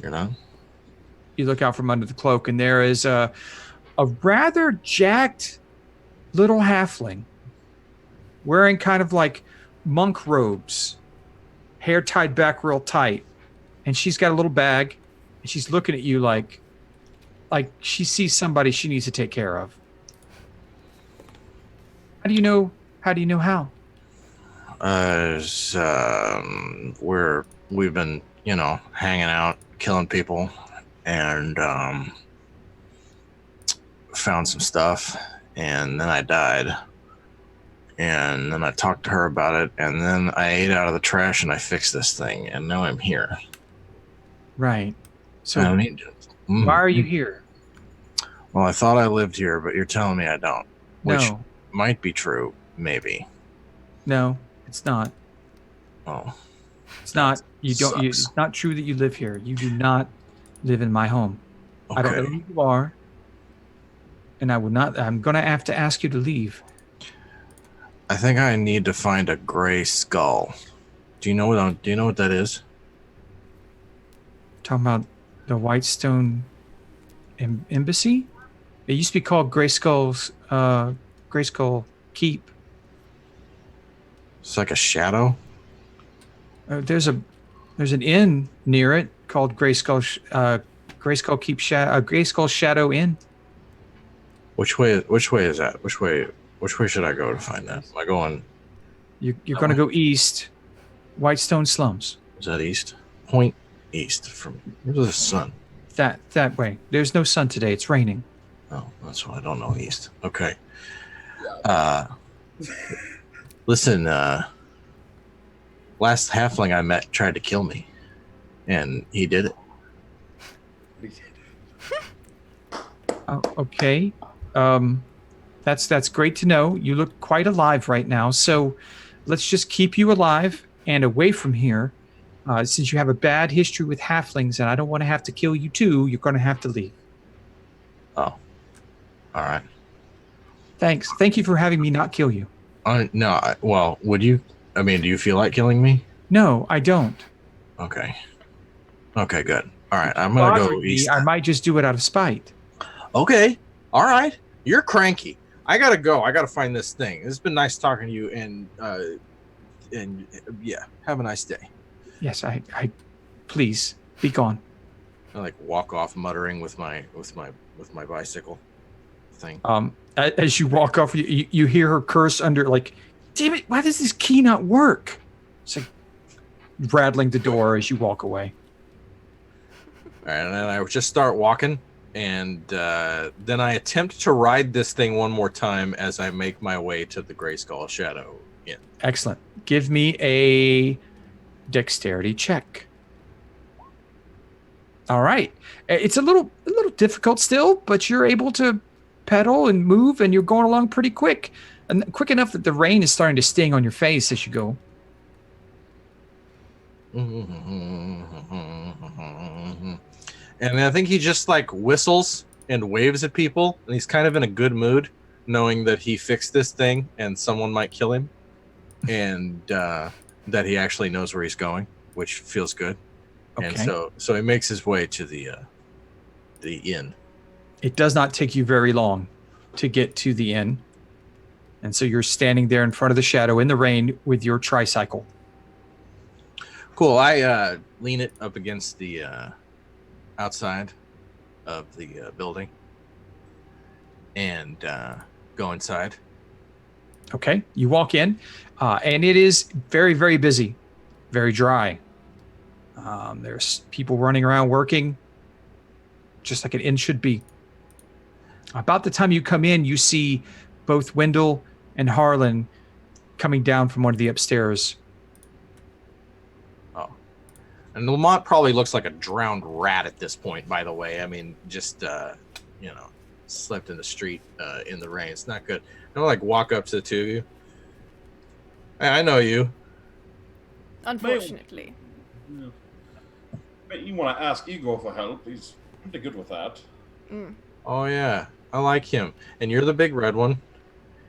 You know? You look out from under the cloak, and there is a rather jacked little halfling wearing kind of like monk robes, hair tied back real tight. And she's got a little bag, and she's looking at you like she sees somebody she needs to take care of. How do you know Hal? We've been, hanging out, killing people, and found some stuff, and then I died. And then I talked to her about it, and then I ate out of the trash and I fixed this thing, and now I'm here. Right. So I don't need to. why are you here? Well, I thought I lived here, but you're telling me I don't. Which No, might be true, maybe. no, it's not. Oh. It's not. You don't. Sucks. It's not true that you live here. You do not live in my home. I don't know Okay. who you are, and I would not. I'm gonna have to ask you to leave. I think I need to find a gray skull. Do you know what that is? Talking about the Whitestone Embassy. It used to be called Gray Skull Keep. It's like a shadow. There's an inn near it called Gray Skull Keep Gray Skull Shadow Inn. Which way is that? Which way should I go to find that? Am I going? You're going to go east, Whitestone Slums. Is that east? Point east from. Where's the sun? That way. There's no sun today. It's raining. Oh, that's why I don't know east. Okay. Listen. Last halfling I met tried to kill me, and he did it. Oh, okay. That's great to know. You look quite alive right now. So let's just keep you alive and away from here. Since you have a bad history with halflings, and I don't want to have to kill you too, you're going to have to leave. Oh. All right. Thanks. Thank you for having me not kill you. No. Well, would you? I mean, do you feel like killing me? No, I don't. Okay. Good. All right. I'm gonna go Bothering me, east. I might just do it out of spite. Okay. All right. You're cranky. I gotta go. I gotta find this thing. It's been nice talking to you, and yeah, have a nice day. Yes, I please be gone. I like walk off, muttering with my bicycle thing. As you walk off, you hear her curse under, like, damn it, why does this key not work? It's like rattling the door as you walk away. All right, and then I just start walking, and then I attempt to ride this thing one more time as I make my way to the Gray Skull Shadow Inn. Excellent. Give me a dexterity check. All right. It's a little difficult still, but you're able to pedal and move, and you're going along pretty quick. And quick enough that the rain is starting to sting on your face as you go. And I think he just like whistles and waves at people, and he's kind of in a good mood, knowing that he fixed this thing and someone might kill him, and that he actually knows where he's going, which feels good. Okay. And so he makes his way to the inn. It does not take you very long to get to the inn, and so you're standing there in front of the shadow in the rain with your tricycle. Cool. I lean it up against the outside of the building and go inside. Okay. You walk in, and it is very, very busy, very dry. There's people running around working, just like an inn should be. About the time you come in, you see both Wendell and Harlan coming down from one of the upstairs. Oh. And Lamont probably looks like a drowned rat at this point, by the way. I mean, just, slept in the street in the rain. It's not good. I'm like walk up to the two of you. Hey, I know you. Unfortunately. You want to ask Igor for help. He's pretty good with that. Mm. Oh, yeah. I like him. And you're the big red one.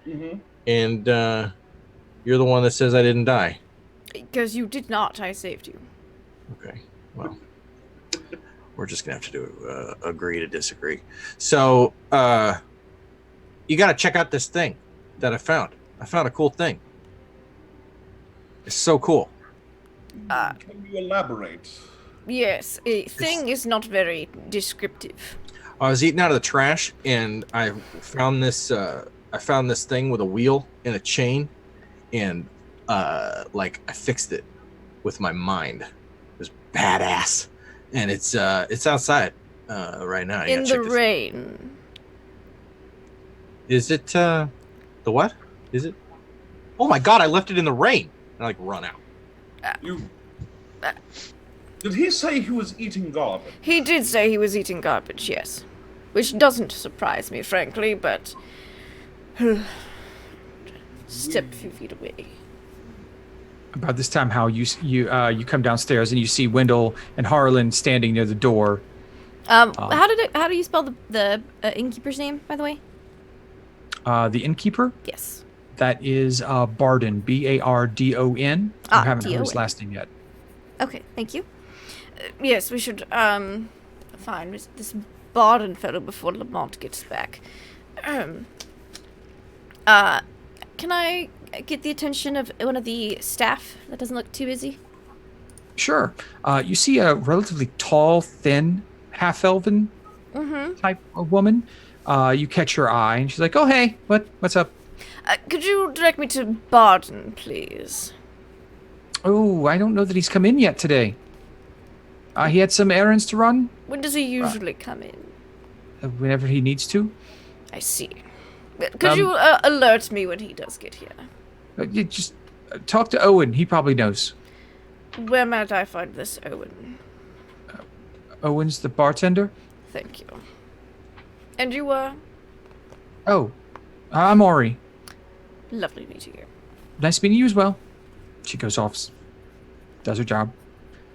Mm-hmm. And you're the one that says I didn't die. Because you did not. I saved you. Okay. Well, we're just going to have to agree to disagree. So, you got to check out this thing that I found. I found a cool thing. It's so cool. Can you elaborate? Yes, a thing is not very descriptive. I was eating out of the trash, and I found this. I found this thing with a wheel and a chain, and I fixed it with my mind. It was badass, and it's outside right now. In the rain. Is it the what? Is it? Oh my god! I left it in the rain. And I run out. Did he say he was eating garbage? He did say he was eating garbage, yes. Which doesn't surprise me, frankly, but... Step a few feet away. About this time, Hal, you come downstairs and you see Wendell and Harlan standing near the door. How do you spell the innkeeper's name, by the way? The innkeeper? Yes. That is Bardon, Bardon. I haven't heard his last name yet. Okay, thank you. Yes, we should find this Bardon fellow before Lamont gets back. Can I get the attention of one of the staff that doesn't look too busy? Sure. You see a relatively tall, thin, half-elven type of woman. You catch her eye, and she's like, "Oh, hey, what's up?" Could you direct me to Bardon, please? Oh, I don't know that he's come in yet today. He had some errands to run. When does he usually come in? Whenever he needs to. I see. Could you alert me when he does get here? You just talk to Owen. He probably knows. Where might I find this Owen? Owen's the bartender? Thank you. And you were? Oh, I'm Ori. Lovely meeting you. Nice meeting you as well. She goes off, does her job.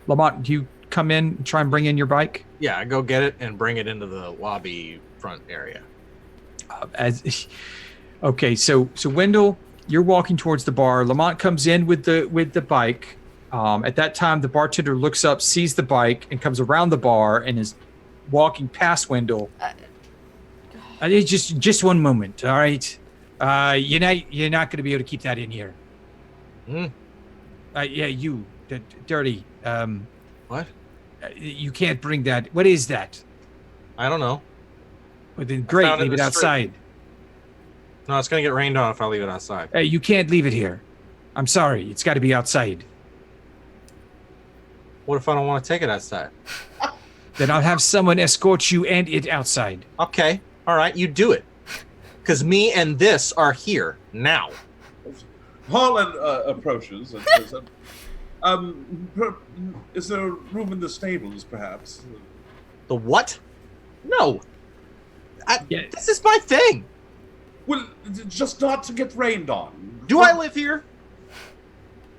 Lamont, do you come in and try and bring in your bike? Yeah, I go get it and bring it into the lobby front area. Okay, so Wendell, you're walking towards the bar. Lamont comes in with the bike. At that time, the bartender looks up, sees the bike, and comes around the bar and is walking past Wendell. It's just one moment, all right? You're not going to be able to keep that in here. Hmm? Yeah, you, dirty. What? You can't bring that. What is that? I don't know. Well, then great, found it in leave it the street. outside. No, it's gonna get rained on if I leave it outside. You can't leave it here. I'm sorry, it's got to be outside. What if I don't want to take it outside? Then I'll have someone escort you and it outside. Okay, all right, you do it. Because me and this are here now. Holland approaches and says, is there room in the stables, perhaps? The what? No. Yeah. This is my thing. Well, just not to get rained on. Do I live here?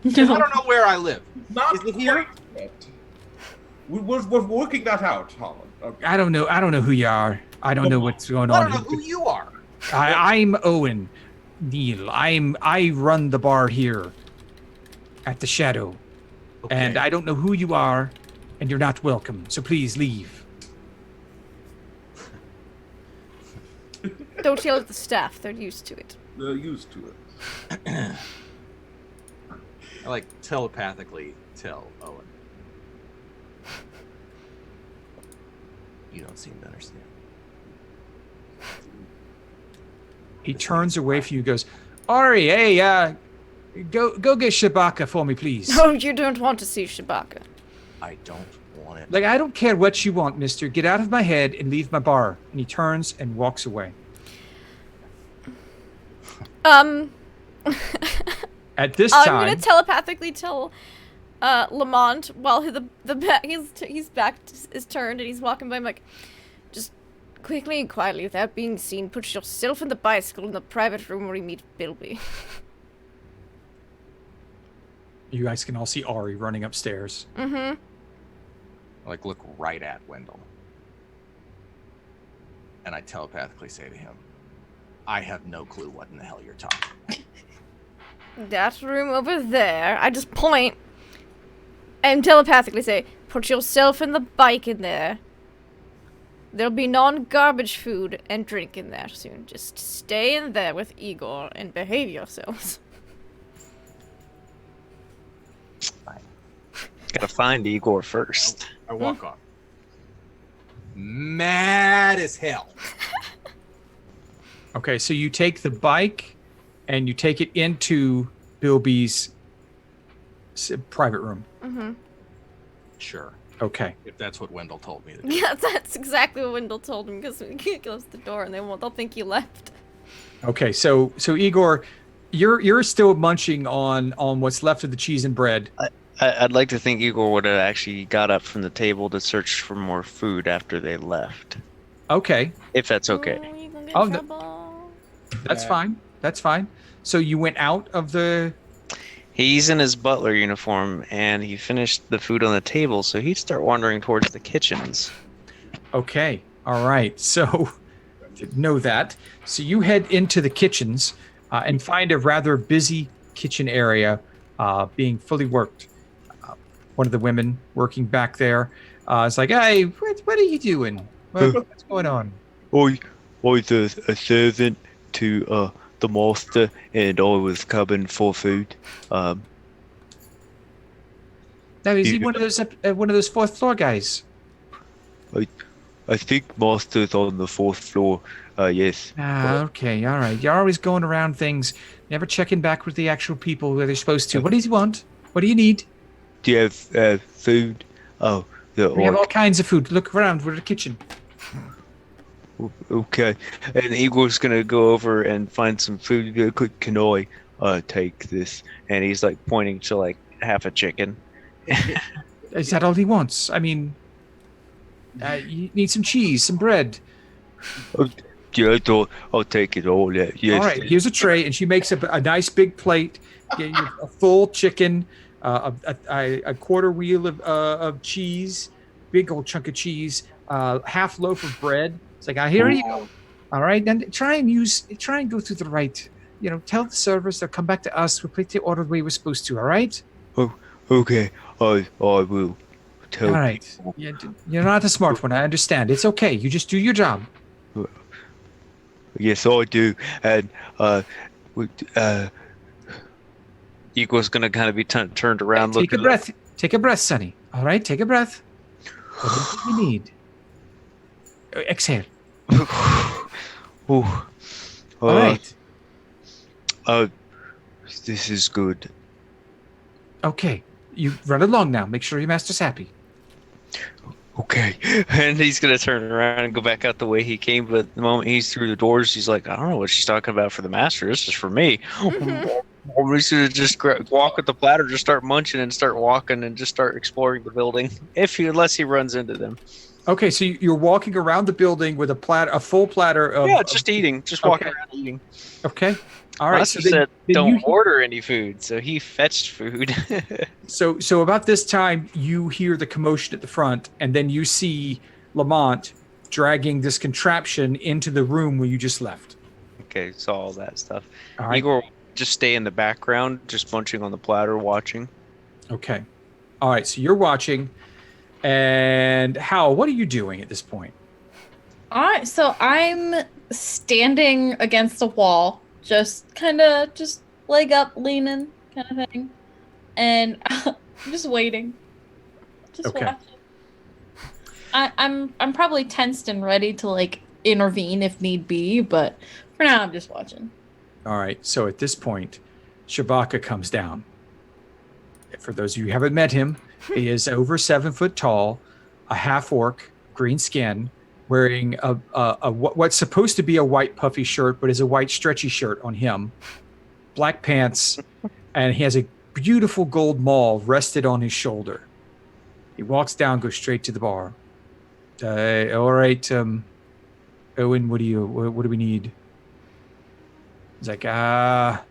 I don't know where I live. Not Is it here? quite yet. We're working that out, Holland. Okay. I don't know who you are. I don't know what's going I on. don't know who you are. I'm Owen Neal. I run the bar here at the Shadow. Okay. And I don't know who you are, and you're not welcome. So please leave. Don't yell at the staff. They're used to it. They're used to it. I like telepathically tell Owen. You don't seem to understand. He turns away from you and goes, Ari, hey, go get Shabaka for me, please. No, you don't want to see Shabaka. I don't want it. Like, I don't care what you want, mister. Get out of my head and leave my bar. And he turns and walks away. At this I'm time, gonna telepathically tell Lamont while he's back is turned and he's walking by. I'm like, just quickly and quietly, without being seen, put yourself in the bicycle in the private room where we meet Bilby. you guys can all see Ari running upstairs. Mm-hmm. Like, look right at Wendell. And I telepathically say to him, I have no clue what in the hell you're talking. That room over there. I just point and telepathically say, put yourself in the bike in there. There'll be non-garbage food and drink in there soon. Just stay in there with Igor and behave yourselves. Fine. Gotta find Igor first. I walk off. Mad as hell. Okay, so you take the bike and you take it into Bilby's private room. Mm-hmm. Sure. Okay. If that's what Wendell told me to do. Yeah, that's exactly what Wendell told him, because when he closed the door and they'll think you left. Okay, so Igor, you're still munching on what's left of the cheese and bread. I'd like to think Igor would have actually got up from the table to search for more food after they left. Okay. If that's okay. Oh, you gonna get Oh, in no. trouble. That's fine. That's fine. So you went out of the... He's in his butler uniform, and he finished the food on the table, so he'd start wandering towards the kitchens. Okay. All right. So didn't know that. So you head into the kitchens and find a rather busy kitchen area being fully worked. One of the women working back there is like, hey, what are you doing? What's going on? I was a servant to the master, and I was coming for food. Now, is he one of those fourth floor guys? I think master's on the fourth floor. Yes. Okay, all right. You're always going around things, never checking back with the actual people where they're supposed to. What does he want? What do you need? Do you have food? Oh, We have all kinds of food. Look around. We're in the kitchen. okay. And Igor's gonna go over and find some food. Can I take this? And he's like pointing to like half a chicken. Is that all he wants? I mean, you need some cheese, some bread. Yeah, I'll take it all. Yeah. Yes. All right, here's a tray, and she makes a nice big plate. Get you a full chicken, a quarter wheel of cheese, big old chunk of cheese, half loaf of bread. It's like, here you go. All right, then try and go through the right. Tell the servers they'll come back to us. We'll place the order the way we're supposed to. All right. Oh, okay. I will. Tell All right. You're not a smart one. I understand. It's okay. You just do your job. Yes, I do. And Eagle's gonna kind of be turned around, Take a looking. breath. Take a breath, Sonny. All right, take a breath. What is it you need? Exhale. Ooh. All right. This is good. Okay. You run along now. Make sure your master's happy. Okay. And he's gonna turn around and go back out the way he came. But the moment he's through the doors, he's like, I don't know what she's talking about for the master. This is for me. Or we should just walk with the platter, just start munching and start walking and just start exploring the building. Unless he runs into them. Okay, so you're walking around the building with a full platter of... Yeah, just eating. Just walking okay. around eating. Okay. All right. Master So said, then don't order any food. So he fetched food. So about this time, you hear the commotion at the front, and then you see Lamont dragging this contraption into the room where you just left. Okay, saw all that stuff. All right. Igor just stay in the background, just munching on the platter, watching. Okay. All right, so you're watching. And Hal, what are you doing at this point? All right, so I'm standing against a wall, just leg up, leaning, kind of thing, and I'm just waiting, just Okay. watching. I'm probably tensed and ready to like intervene if need be, but for now I'm just watching. All right, so at this point, Shabaka comes down. For those of you who haven't met him, he is over 7 foot tall, a half orc, green skin, wearing what's supposed to be a white puffy shirt, but is a white stretchy shirt on him, black pants, and he has a beautiful gold maul rested on his shoulder. He walks down, goes straight to the bar. All right, Owen, what do we need? He's like, I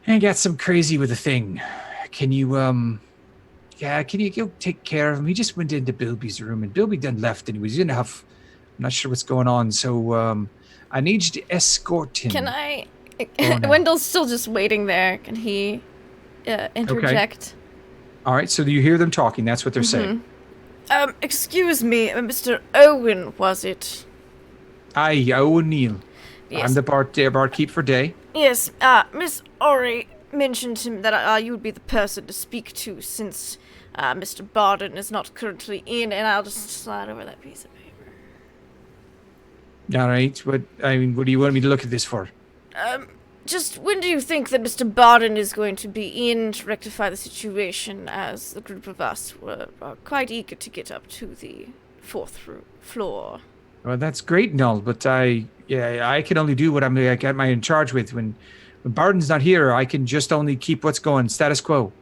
got some crazy with a thing. Can you go take care of him? He just went into Bilby's room, and Bilby done left, and he was in huff. I'm not sure what's going on, so I need you to escort him. Can I... Oh, no. Wendell's still just waiting there. Can he interject? All right, so you hear them talking. That's what they're saying. Excuse me, Mr. Owen, was it? Aye, Owen Neal. Yes. I'm the barkeep for day. Yes, Miss Ori mentioned to me that you would be the person to speak to since Mr. Barden is not currently in, and I'll just slide over that piece of paper. All right, what do you want me to look at this for? Just when do you think that Mr. Barden is going to be in to rectify the situation, as the group of us are quite eager to get up to the 4th floor? Well, that's great and all, but I can only do what I got my in charge with. When Barden's not here, I can just only keep what's going, status quo.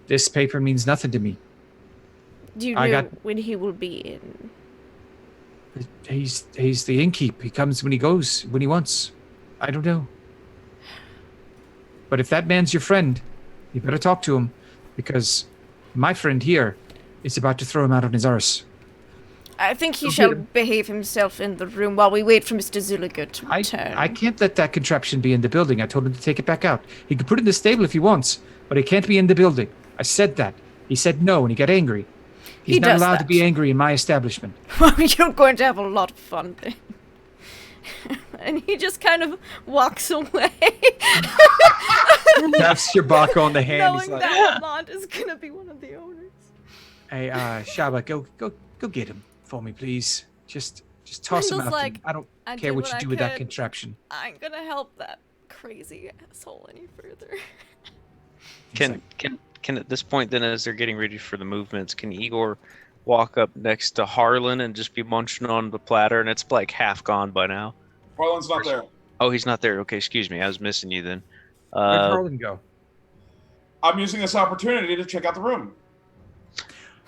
This paper means nothing to me. Do you know when he will be in? He's the innkeep. He comes when he goes, when he wants. I don't know. But if that man's your friend, you better talk to him, because my friend here is about to throw him out on his arse. I think he shall behave himself in the room while we wait for Mr. Zilliger to return. I can't let that contraption be in the building. I told him to take it back out. He can put it in the stable if he wants, but it can't be in the building. I said that. He said no, and he got angry. He's not allowed to be angry in my establishment. Well, you're going to have a lot of fun then. And he just kind of walks away. Taps Shabaka on the hand. Knowing that Lamont is going to be one of the owners. Hey, Shaba, go get him for me, please. Just toss him out. Like, I don't care what you do with that contraption. I ain't gonna help that crazy asshole any further. Can at this point then, as they're getting ready for the movements, can Igor walk up next to Harlan and just be munching on the platter, and it's like half gone by now? Harlan's not there. Oh, he's not there. Okay, excuse me. I was missing you then. Where'd Harlan go? I'm using this opportunity to check out the room.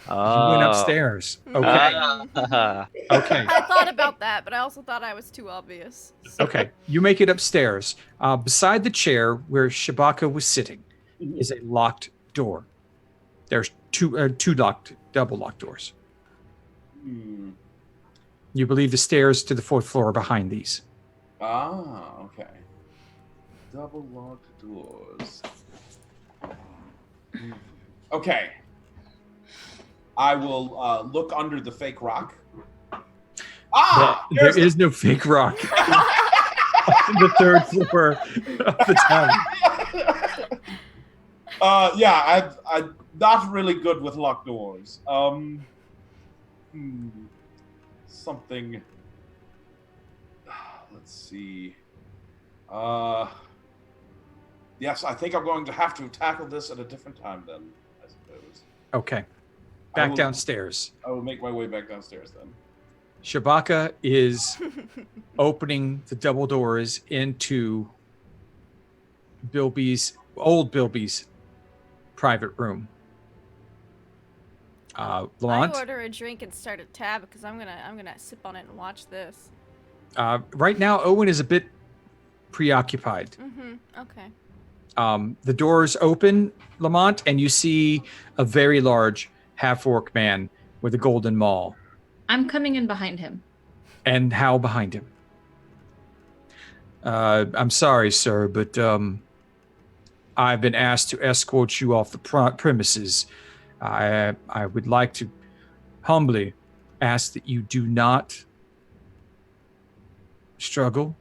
He went upstairs. Okay. Okay. I thought about that, but I also thought I was too obvious. So. Okay. You make it upstairs. Beside the chair where Shabaka was sitting is a locked door. There's two double locked doors. You believe the stairs to the 4th floor are behind these. Ah, okay. Double locked doors. Okay. I will look under the fake rock. There is no fake rock on the 3rd floor of the town. I'm not really good with locked doors. Something. Let's see. Yes, I think I'm going to have to tackle this at a different time then, I suppose. Okay. Back downstairs. I will make my way back downstairs then. Shabaka is opening the double doors into old Bilby's private room. Lamont? I order a drink and start a tab because I'm gonna sip on it and watch this. Right now, Owen is a bit preoccupied. Okay. The doors open, Lamont, and you see a very large half-orc man with a golden maul. I'm coming in behind him. And Hal behind him. I'm sorry, sir, but I've been asked to escort you off the premises. I would like to humbly ask that you do not struggle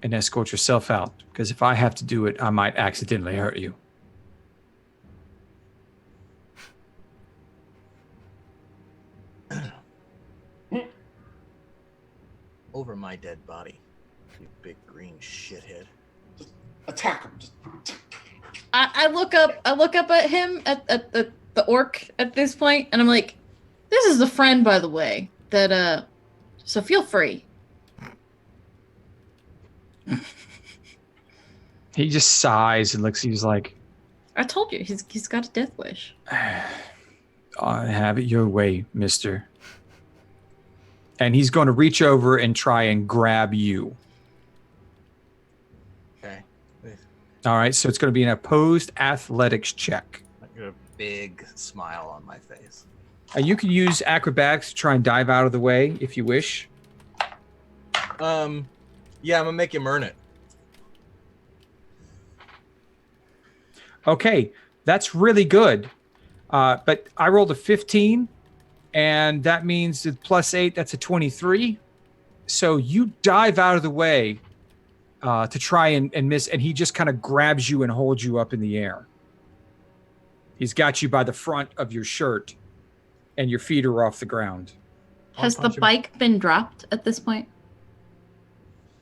and escort yourself out, because if I have to do it, I might accidentally hurt you. Over my dead body, you big green shithead. Just attack him. I look up at him at the orc at this point, and I'm like, this is the friend, by the way, that so feel free. He just sighs and looks. He's like, I told you, he's got a death wish. Have it your way, mister. And he's going to reach over and try and grab you. Okay. All right, so it's going to be an opposed athletics check. I got a big smile on my face. You can use acrobatics to try and dive out of the way if you wish. Yeah, I'm gonna make him earn it. Okay, that's really good. But I rolled a 15, and that means that +8, that's a 23. So you dive out of the way to try and miss, and he just kind of grabs you and holds you up in the air. He's got you by the front of your shirt, and your feet are off the ground. Has the bike been dropped at this point?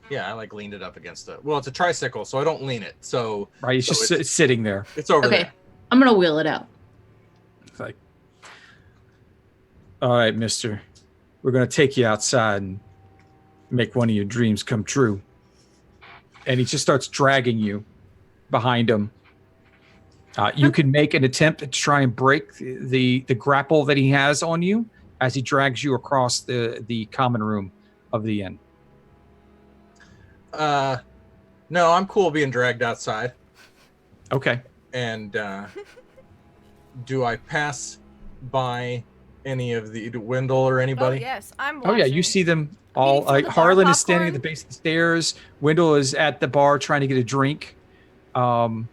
Yeah, I leaned it up against it's a tricycle, so I don't lean it. So right, it's just sitting there. It's over there. Okay, I'm gonna wheel it out. It's like, all right, mister, we're gonna take you outside and make one of your dreams come true. And he just starts dragging you behind him. You can make an attempt to try and break the grapple that he has on you as he drags you across the common room of the inn. No, I'm cool being dragged outside. Okay. And do I pass by any of the Wendell or anybody? Oh yes, I'm watching. Oh yeah, you see them all. some of the bar Harlan is standing at popcorn. the base of the stairs. Wendell is at the bar trying to get a drink. Eating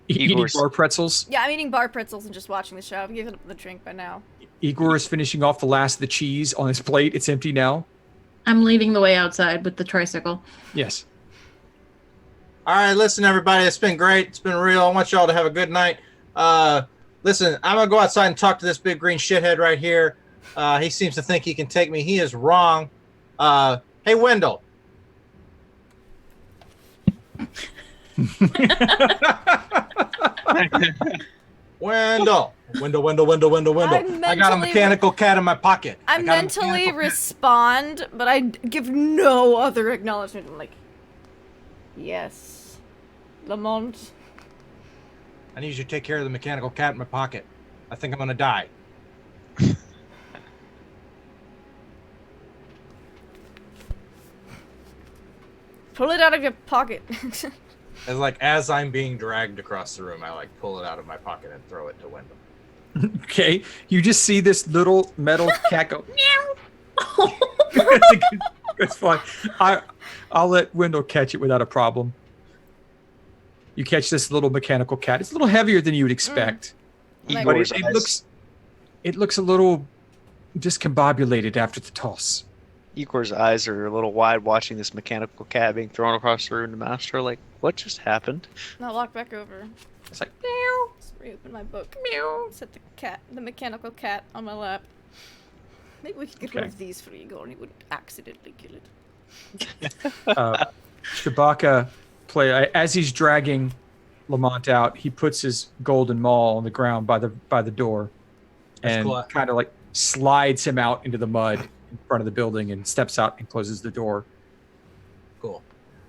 Igor's- bar pretzels. Yeah, I'm eating bar pretzels and just watching the show. I've given up the drink by now. Igor is finishing off the last of the cheese on his plate. It's empty now. I'm leading the way outside with the tricycle. Yes. All right, listen, everybody. It's been great. It's been real. I want y'all to have a good night. Listen, I'm going to go outside and talk to this big green shithead right here. He seems to think he can take me. He is wrong. Hey, Wendell. Wendell. I got a mechanical cat in my pocket. I mentally respond, but I give no other acknowledgement. I'm like, yes, Lamont. I need you to take care of the mechanical cat in my pocket. I think I'm going to die. Pull it out of your pocket. As I'm being dragged across the room, I pull it out of my pocket and throw it to Wendell. Okay. You just see this little metal cat go meow. It's fine. I'll let Wendell catch it without a problem. You catch this little mechanical cat. It's a little heavier than you would expect. Like- But Igor's it eyes- looks a little discombobulated after the toss. Igor's eyes are a little wide watching this mechanical cat being thrown across the room to Master. Like, what just happened? I'll walk back over. It's like, meow. Just reopen my book. Meow. Set the mechanical cat on my lap. Maybe we could get rid Okay. of these for Igor and he wouldn't accidentally kill it. Chewbacca as he's dragging Lamont out, he puts his golden maul on the ground by the door, That's and cool. kind of like slides him out into the mud in front of the building and steps out and closes the door. Cool.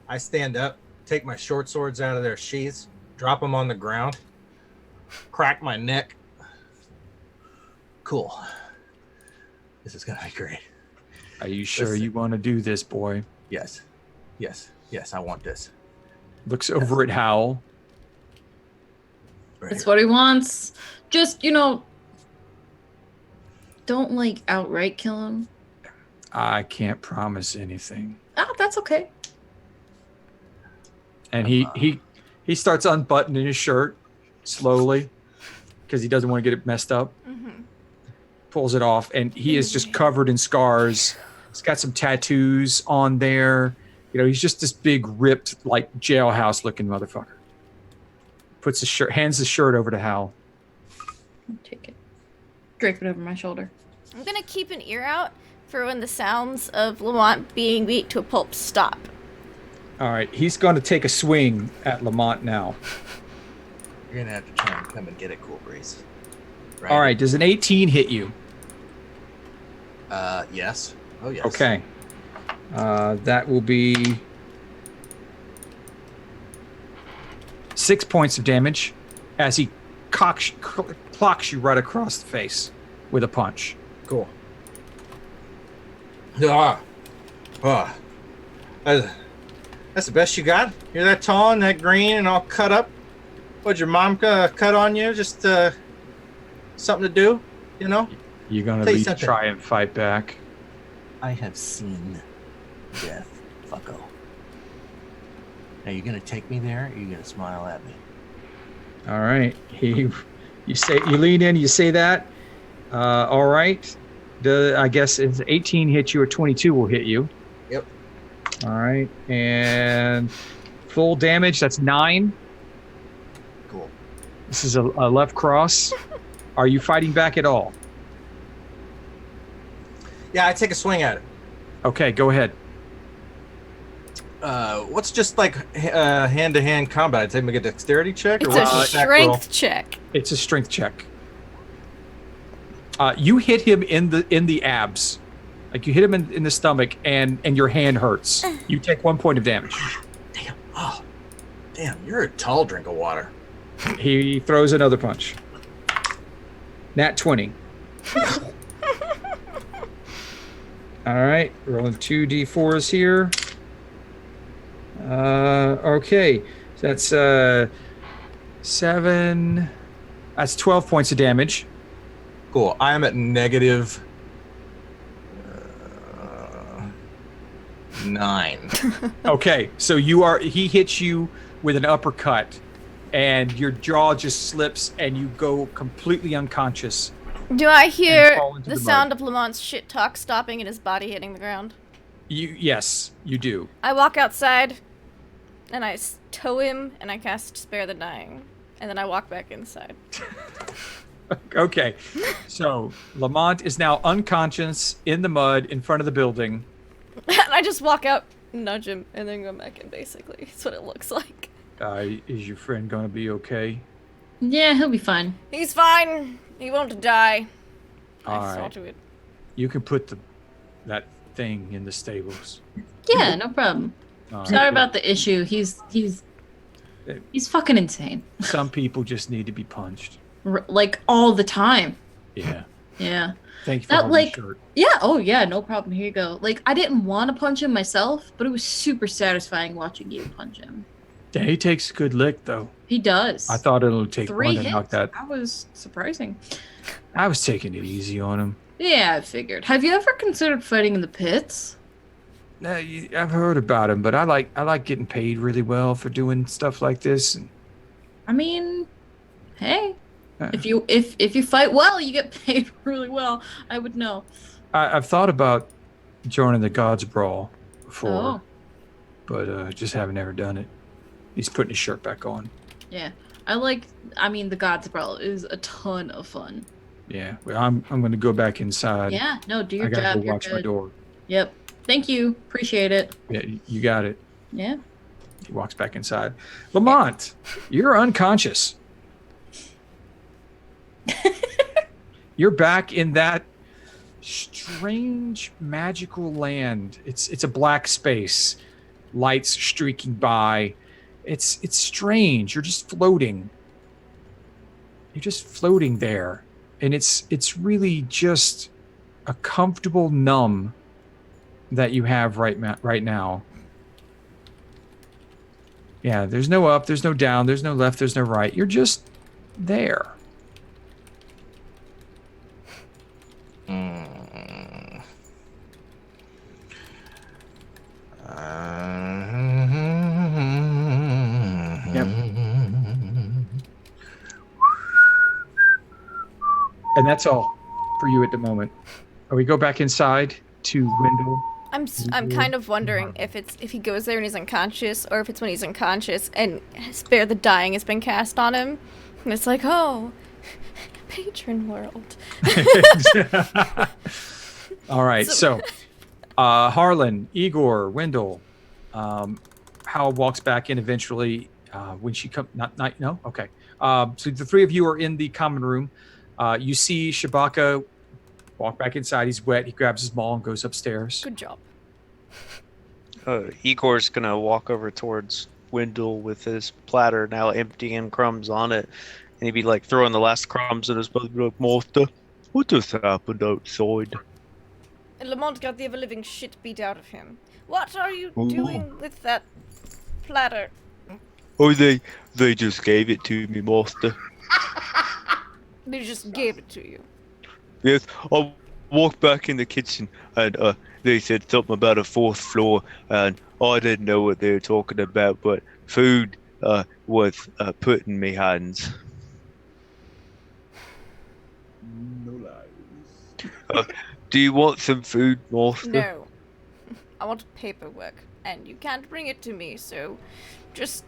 I stand up, take my short swords out of their sheaths, drop them on the ground, crack my neck. Cool. This is gonna be great. Are you sure Listen. you want to do this, boy? Yes. I want this. Looks over at Howl. Right That's here. what he wants. Just, don't like outright kill him. I can't promise anything. Ah, that's okay. And he starts unbuttoning his shirt slowly because he doesn't want to get it messed up. Mm-hmm. Pulls it off, and he is just covered in scars. He's got some tattoos on there. He's just this big, ripped, like jailhouse-looking motherfucker. Hands the shirt over to Hal. I'll take it. Drape it over my shoulder. I'm gonna keep an ear out for when the sounds of Lamont being beat to a pulp stop. All right, he's going to take a swing at Lamont now. You're gonna have to try and come and get it, Cool Breeze. All right, does an 18 hit you? Yes. Oh, yes. Okay. That will be 6 points of damage as he clocks you right across the face with a punch. Cool. Ah. That's the best you got? You're that tall and that green and all cut up? What'd your mom cut on you? Just something to do, You're going to Say at least something. try and fight back. I have seen death, fucko. Are you gonna take me there, or are you gonna smile at me? All right. You lean in, you say that. All right. I guess it's 18 hit you or 22 will hit you. Yep. All right. And full damage, that's 9. Cool. This is a left cross. Are you fighting back at all? Yeah, I take a swing at it. Okay, go ahead. What's just like hand-to-hand combat? Take me a dexterity check, It's or what's a the attack roll? strength check. It's a strength check. You hit him in the abs. Like you hit him in the stomach and your hand hurts. You take 1 point of damage. Damn. Oh, damn! You're a tall drink of water. He throws another punch. Nat 20. All right, rolling 2d4s here. Okay, so that's 7. That's 12 points of damage. Cool. I am at negative 9. Okay, so he hits you with an uppercut, and your jaw just slips, and you go completely unconscious. Do I hear fall into the the sound mud. of Lamont's shit talk stopping and his body hitting the ground? Yes, you do. I walk outside, and I tow him, and I cast Spare the Dying. And then I walk back inside. Okay, so Lamont is now unconscious in the mud in front of the building. And I just walk out, nudge him, and then go back in, basically. That's what it looks like. Is your friend gonna be okay? Yeah, he'll be fine. He's fine. He won't die. All I saw right. to it. You can put that thing in the stables. Yeah, no problem. All right. Sorry about the issue. He's fucking insane. Some people just need to be punched. Like all the time. Yeah. Yeah. Thank you for That, holding like- the shirt. Yeah, oh yeah, no problem. Here you go. Like, I didn't want to punch him myself, but it was super satisfying watching you punch him. Yeah, he takes a good lick though. He does. I thought it'll take 3 one to hits. knock that. That was surprising. I was taking it easy on him. Yeah, I figured. Have you ever considered fighting in the pits? I've heard about him, but I like getting paid really well for doing stuff like this. I mean, hey, Uh, if you fight well, you get paid really well. I would know. I've thought about joining the Gods Brawl before, Oh, but just haven't ever done it. He's putting his shirt back on. yeah. The God's Brawl is a ton of fun. Yeah, well, I'm going to go back inside. Yeah, no, do your I gotta job. go You're watch my good. door. Yep. Thank you. Appreciate it. Yeah, you got it. Yeah. He walks back inside. Lamont, you're unconscious. You're back in that strange magical land. It's a black space, lights streaking by. It's strange. You're just floating. You're just floating there, and it's really just a comfortable numb that you have right now. Yeah, there's no up, there's no down, there's no left, there's no right. You're just there. Yep. And that's all for you at the moment. We go back inside to Wendell. I'm kind of wondering if he goes there and he's unconscious, or if it's when he's unconscious and Spare the Dying has been cast on him, and it's like, oh, patron world. All right, so Harlan, Igor, Wendell, Hal walks back in eventually when she comes. No, okay. So the three of you are in the common room. You see Shabaka walk back inside. He's wet. He grabs his maul and goes upstairs. Good job. Igor's gonna walk over towards Wendell with his platter now empty and crumbs on it, and he'd be like throwing the last crumbs in his mouth, like, Master, what just happened outside? And Lamont got the ever-living shit beat out of him. What are you doing with that platter? Oh, they just gave it to me, Master. They just gave it to you. Yes, I walked back in the kitchen and they said something about a fourth floor, and I didn't know what they were talking about, but food was put in me hands. No lies. Do you want some food, Master? No. I want paperwork, and you can't bring it to me, so just...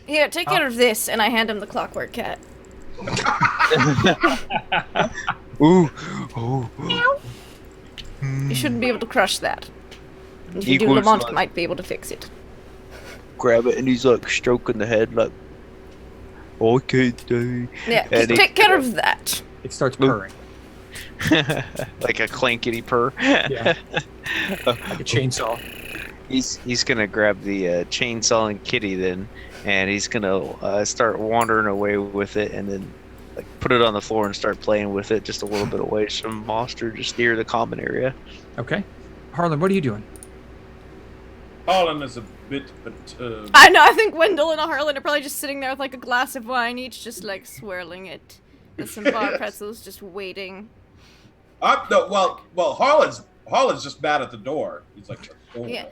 Here, take care of this, and I hand him the clockwork cat. Ooh. You shouldn't be able to crush that. If you do, Igor's Lamont like- might be able to fix it. Grab it, and he's like stroking the head, like, okay, dude. Yeah, And just take care of that. It starts purring. Like a clankety purr. Yeah. Like a chainsaw. He's gonna grab the chainsaw and kitty then, and he's gonna start wandering away with it, and then like put it on the floor and start playing with it just a little bit away from Monster, just near the common area. Okay. Harlan, what are you doing? Harlan is a bit perturbed. I know, I think Wendell and Harlan are probably just sitting there with like a glass of wine each, just like swirling it. With some bar pretzels, just waiting. No, well, Harlan's just mad at the door. He's like, oh. Yeah.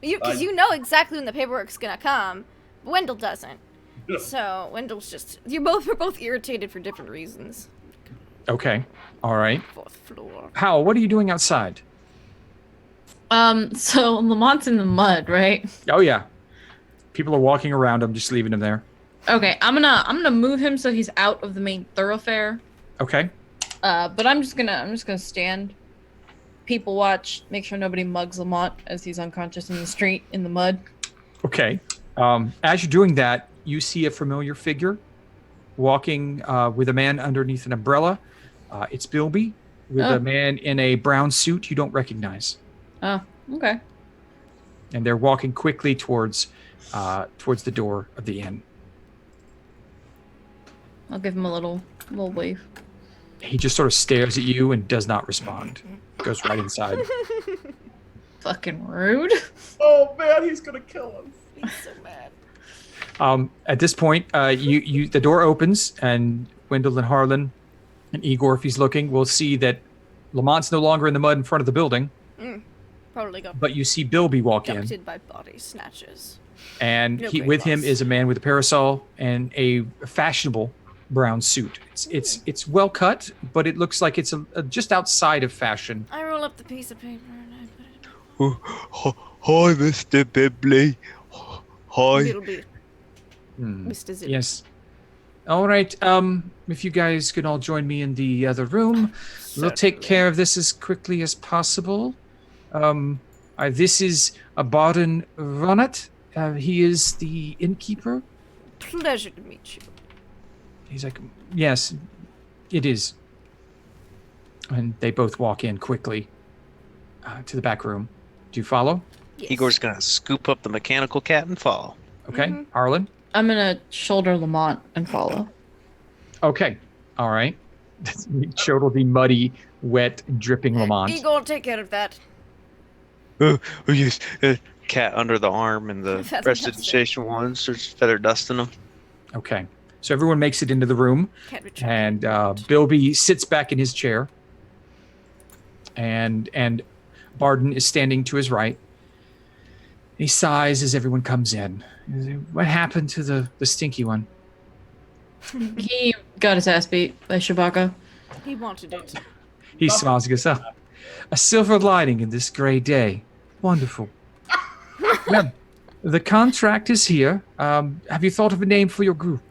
Because you know exactly when the paperwork's gonna come. Wendell doesn't. So Wendell's just we're both irritated for different reasons. Okay. All right. Fourth floor. Hal, what are you doing outside? So Lamont's in the mud, right? Oh yeah. People are walking around him, just leaving him there. Okay, I'm gonna move him so he's out of the main thoroughfare. Okay. But I'm just gonna stand, people watch, make sure nobody mugs Lamont as he's unconscious in the street in the mud. Okay. As you're doing that, you see a familiar figure walking with a man underneath an umbrella. It's Bilby with a man in a brown suit you don't recognize. Oh, okay. And they're walking quickly towards the door of the inn. I'll give him a little wave. He just sort of stares at you and does not respond. Goes right inside. Fucking rude. Oh man, he's gonna kill him. He's so mad. At this point, the door opens, and Wendell and Harlan and Igor, if he's looking, will see that Lamont's no longer in the mud in front of the building. Probably got But you see Bilby walk in, abducted by body snatchers. and No with great him loss. is a man with a parasol and a fashionable brown suit. It's well cut, but it looks like it's just outside of fashion. I roll up the piece of paper and I put it Hi, Mr. Bibley. Hi. It'll be Mr. Zip. Yes. All right. If you guys can all join me in the other room, we'll take care of this as quickly as possible. This is Barden Ronnet. He is the innkeeper. Pleasure to meet you. He's like, yes, it is. And they both walk in quickly to the back room. Do you follow? Yes. Igor's gonna scoop up the mechanical cat and follow. Okay. Harlan? I'm gonna shoulder Lamont and follow. Okay. All right. Shoulder the muddy, wet, dripping Lamont. Igor, take care of that. Yes. Cat under the arm and the Feather prestidigitation ones. There's feather dust in them. Okay. So everyone makes it into the room. Can't retrieve. And Bilby sits back in his chair. And Barden is standing to his right. He sighs as everyone comes in. What happened to the stinky one? He got his ass beat by Shabaka. He wanted it. He smiles and goes, oh, a silver lining in this gray day. Wonderful. Well, the contract is here. Have you thought of a name for your group?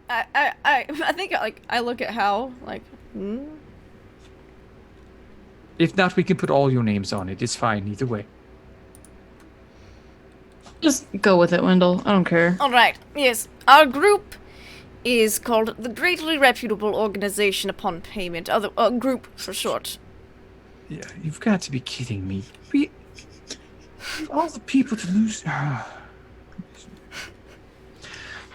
I think I look at Hal like, If not, we can put all your names on it. It's fine either way. Just go with it, Wendell. I don't care. All right. Yes, our group is called the Greatly Reputable Organization Upon Payment. Group for short. Yeah, you've got to be kidding me. All the people to lose.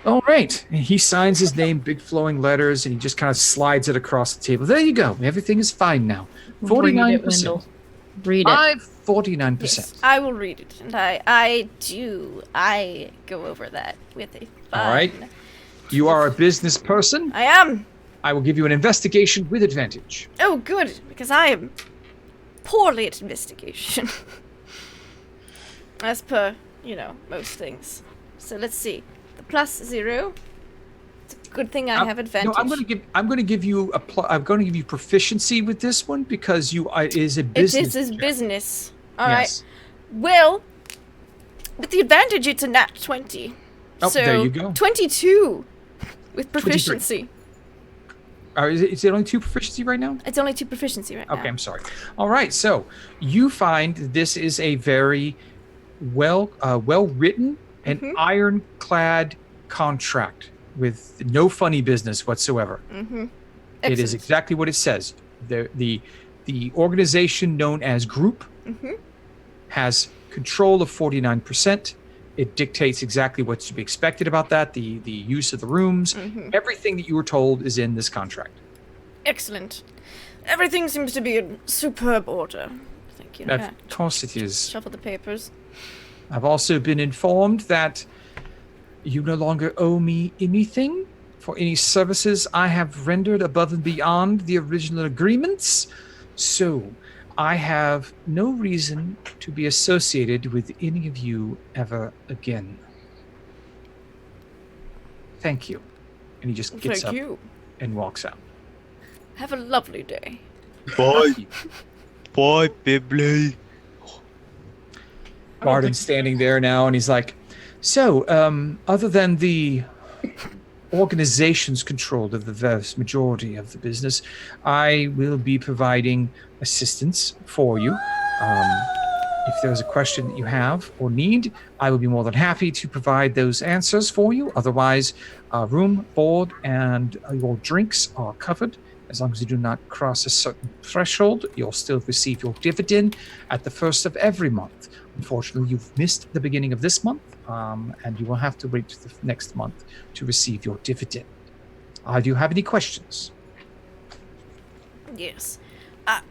All right. And he signs his name, big flowing letters, and he just kind of slides it across the table. There you go. Everything is fine now. 49%. Read it, Wendell. Read it. 49%. Yes, I will read it, and I go over that with a fun. All right. You are a business person. I am. I will give you an investigation with advantage. Oh, good, because I am poorly at investigation. As per, most things. So let's see. The +0. It's a good thing I have advantage. No, I'm going to give you I'm going to give you proficiency with this one because it is a business. It is his business. All yes. right. Well, with the advantage, it's a nat 20. Oh, so there you go. 22 with proficiency. Is it only 2 proficiency right now? It's only 2 proficiency right now. Okay, I'm sorry. All right, so you find this is a very well written and ironclad contract with no funny business whatsoever. Mm-hmm. It is exactly what it says. The organization known as Group has control of 49%. It dictates exactly what's to be expected about that, the use of the rooms. Everything that you were told is in this contract. Excellent. Everything seems to be in superb order. Thank you. Of course it is. Shuffle the papers. I've also been informed that you no longer owe me anything for any services I have rendered above and beyond the original agreements. So I have no reason to be associated with any of you ever again. Thank you. And he just gets up and walks out. Have a lovely day. Bye. Bye, Bibley. Barden's standing there now, and he's like, so, other than the organization's control of the vast majority of the business, I will be providing assistance for you. If there's a question that you have or need, I will be more than happy to provide those answers for you. Otherwise, room, board, and your drinks are covered. As long as you do not cross a certain threshold, you'll still receive your dividend at the first of every month. Unfortunately, you've missed the beginning of this month, and you will have to wait to the next month to receive your dividend. Do you have any questions? Yes.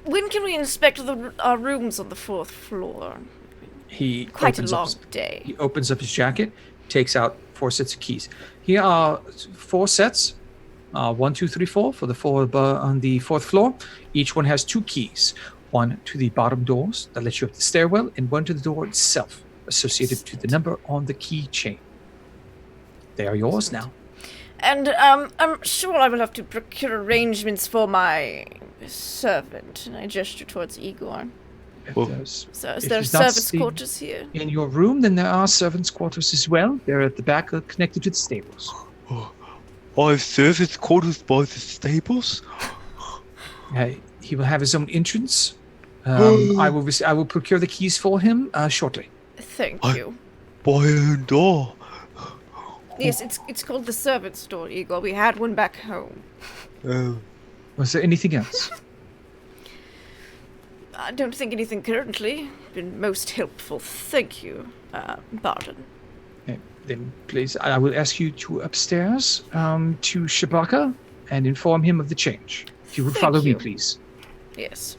When can we inspect our rooms on the 4th floor? Quite a long day. He opens up his jacket, takes out 4 sets of keys. Here are 4 sets. 1, 2, 3, 4 for the 4 on the 4th floor. Each one has 2 keys. One to the bottom doors that lets you up the stairwell, and one to the door itself, associated to the number on the key chain. They are yours now. And I'm sure I will have to procure arrangements for my servant. And I gesture towards Igor. Well, So is If there he's not servants' seen- quarters here? In your room, then there are servants' quarters as well. They're at the back, connected to the stables. I have servants' quarters by the stables. He will have his own entrance. I will procure the keys for him shortly. Thank you. By own door. Yes, it's called the servants' door, Igor. We had one back home. Was there anything else? I don't think anything currently. Been most helpful. Thank you, Barton. Then please, I will ask you to upstairs to Shabaka and inform him of the change. If you would Thank follow me, you. please. Yes.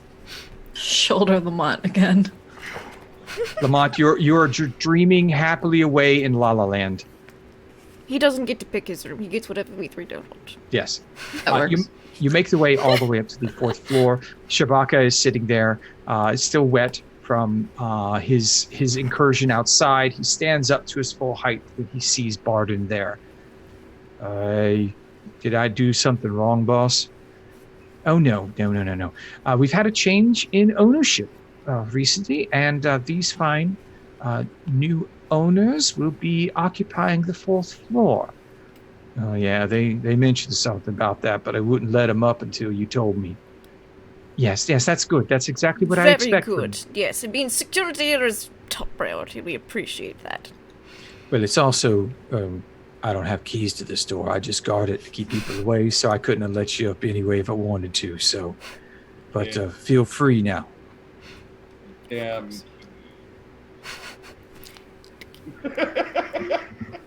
Shoulder Lamont again. Lamont, you're dreaming happily away in La La Land. He doesn't get to pick his room. He gets whatever we three don't want. Yes. That works. You make the way all the way up to the 4th floor. Shabaka is sitting there. It's still wet from his incursion outside. He stands up to his full height when he sees Barden there. Did I do something wrong, boss? Oh, no. We've had a change in ownership recently, and these fine new owners will be occupying the 4th floor. Oh, yeah, they mentioned something about that, but I wouldn't let them up until you told me. Yes, that's good. That's exactly what I expect. Very good. Yes, it means security here is top priority. We appreciate that. Well, it's also, I don't have keys to this door. I just guard it to keep people away, so I couldn't have let you up anyway if I wanted to, so. But feel free now.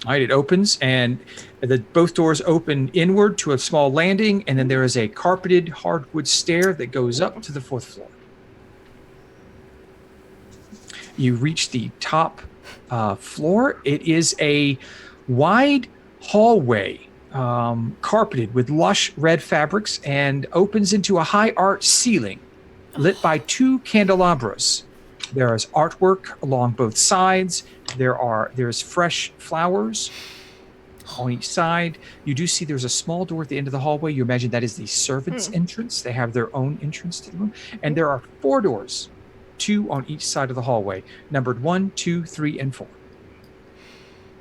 All right, it opens, and both doors open inward to a small landing, and then there is a carpeted hardwood stair that goes up to the 4th floor. You reach the top floor. It is a wide hallway, carpeted with lush red fabrics, and opens into a high art ceiling lit by 2 candelabras. There is artwork along both sides. There's fresh flowers on each side. You do see there's a small door at the end of the hallway. You imagine that is the servants' entrance. They have their own entrance to the room. And there are 4 doors, 2 on each side of the hallway, numbered 1, 2, 3, and 4.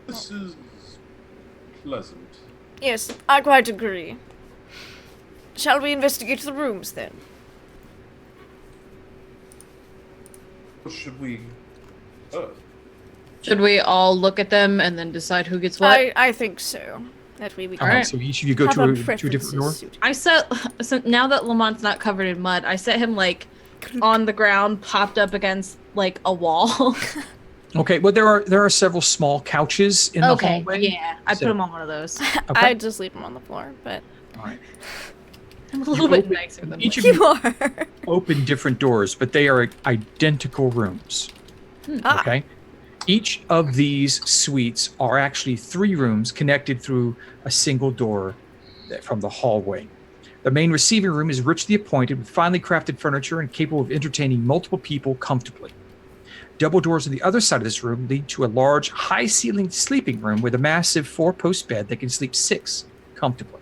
This is pleasant. Yes, I quite agree. Shall we investigate the rooms then? Should we? Should we all look at them and then decide who gets what? I think so. That way we can. All right. So each of you go have to our a different door? preferences suited. I set so now that Lamont's not covered in mud, I set him like on the ground, popped up against like a wall. Okay, well there are several small couches in the hallway. Yeah, I So- put him on one of those. Okay. I just leave them on the floor, but All right. I'm a little bit open- nicer than each of you are. Open different doors, but they are identical rooms. Ah. Okay. Each of these suites are actually 3 rooms connected through a single door from the hallway. The main receiving room is richly appointed with finely crafted furniture and capable of entertaining multiple people comfortably. Double doors on the other side of this room lead to a large, high-ceilinged sleeping room with a massive 4-post bed that can sleep 6 comfortably.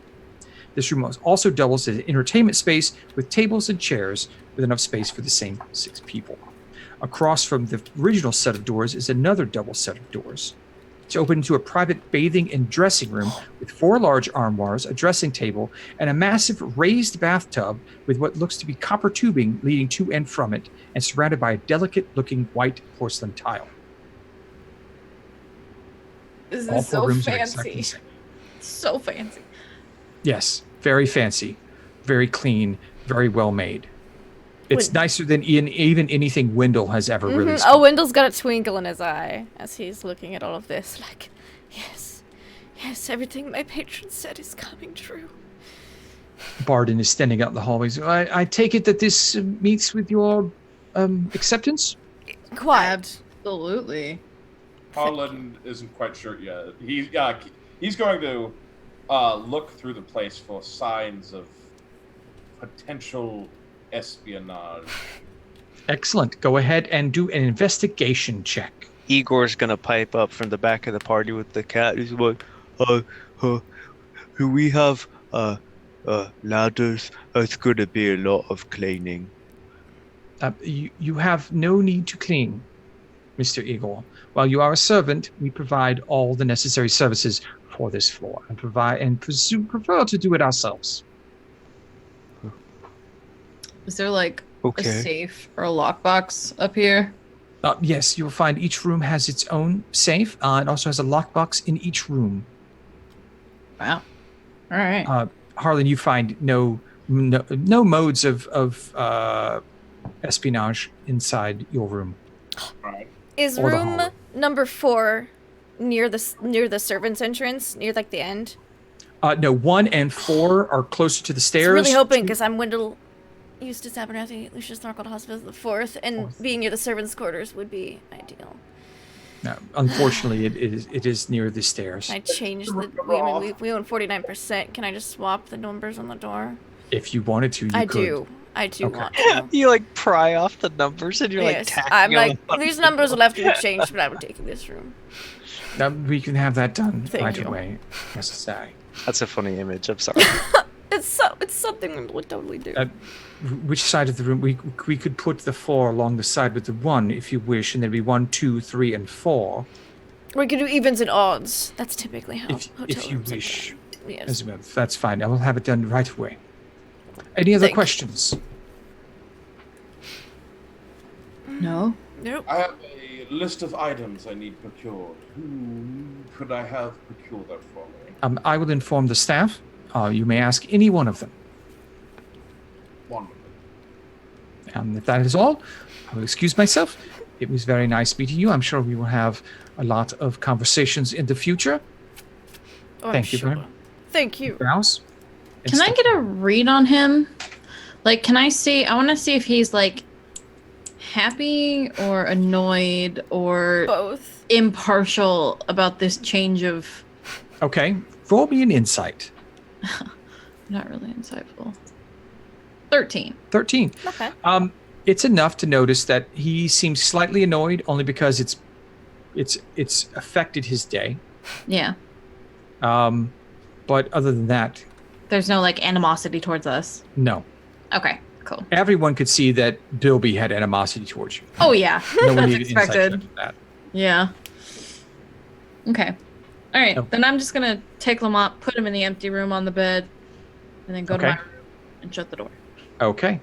This room also doubles as an entertainment space with tables and chairs with enough space for the same 6 people. Across from the original set of doors is another double set of doors. It's open into a private bathing and dressing room with 4 large armoires, a dressing table, and a massive raised bathtub with what looks to be copper tubing leading to and from it, and surrounded by a delicate-looking white porcelain tile. This All is 4 so rooms are exactly the fancy. same. So fancy. Yes, very fancy, very clean, very well made. It's Wait. nicer than even anything Wendell has ever released. Oh, Wendell's got a twinkle in his eye as he's looking at all of this. Like, yes, everything my patron said is coming true. Barden is standing out in the hallways. I take it that this meets with your acceptance? Quiet. Absolutely. Harlan isn't quite sure yet. He's going to look through the place for signs of potential espionage. Excellent. Go ahead and do an investigation check. Igor's gonna pipe up from the back of the party with the cat. He's like, do we have ladders? It's going to be a lot of cleaning. You have no need to clean, Mr. Igor. While you are a servant, we provide all the necessary services for this floor and prefer to do it ourselves. Is there like Okay. a safe or a lockbox up here? Yes, you will find each room has its own safe. It also has a lockbox in each room. Wow. All right. Harlan, you find no modes of espionage inside your room. Right. Is Or the room hallway. number 4 near the servants' entrance, near like the end? No, 1 and 4 are closer to the I stairs. was really hoping, because I'm Wendell Eustace Abernathy, Lucius Narcold Hospice the 4th, and being near the servants' quarters would be ideal. No, unfortunately, it is near the stairs. Can I change the... We own 49%. Can I just swap the numbers on the door? If you wanted to, you I could. do. I do Okay. want to. You like pry off the numbers and you're like Yes, tacking I'm them like, on. these numbers will have to be changed, but I'm taking this room. We can have that done Thank right you. away. Necessary. That's a funny image. I'm sorry. It's something we would totally do. Which side of the room? We could put the 4 along the side with the 1 if you wish, and there'd be 1, 2, 3, and 4. We could do evens and odds. That's typically how hotel If you rooms are wish. done. Yes. As well, that's fine. I will have it done right away. Any other Thank you. questions? No. Nope. I have a list of items I need procured. Who could I have procure that for me? I will inform the staff. You may ask any one of them. Wonderful. If that is all, I will excuse myself. It was very nice meeting you. I'm sure we will have a lot of conversations in the future. Oh, Thank you sure. very much. Thank you. Browse. and Can I stuff. get a read on him? Like, can I see? I want to see if he's like happy or annoyed or Both. impartial about this change of. Okay, roll me an insight. Not really insightful. 13. 13. Okay. It's enough to notice that he seems slightly annoyed, only because it's affected his day. Yeah. But other than that, There's no like animosity towards us. no. Okay. Cool. Everyone could see that Bilby had animosity towards you. Oh yeah. No one That's needed insight expected. check for that. Yeah. Okay. All right. Okay. Then I'm just gonna take Lamont, put him in the empty room on the bed, and then go to Okay. my room and shut the door. Okay.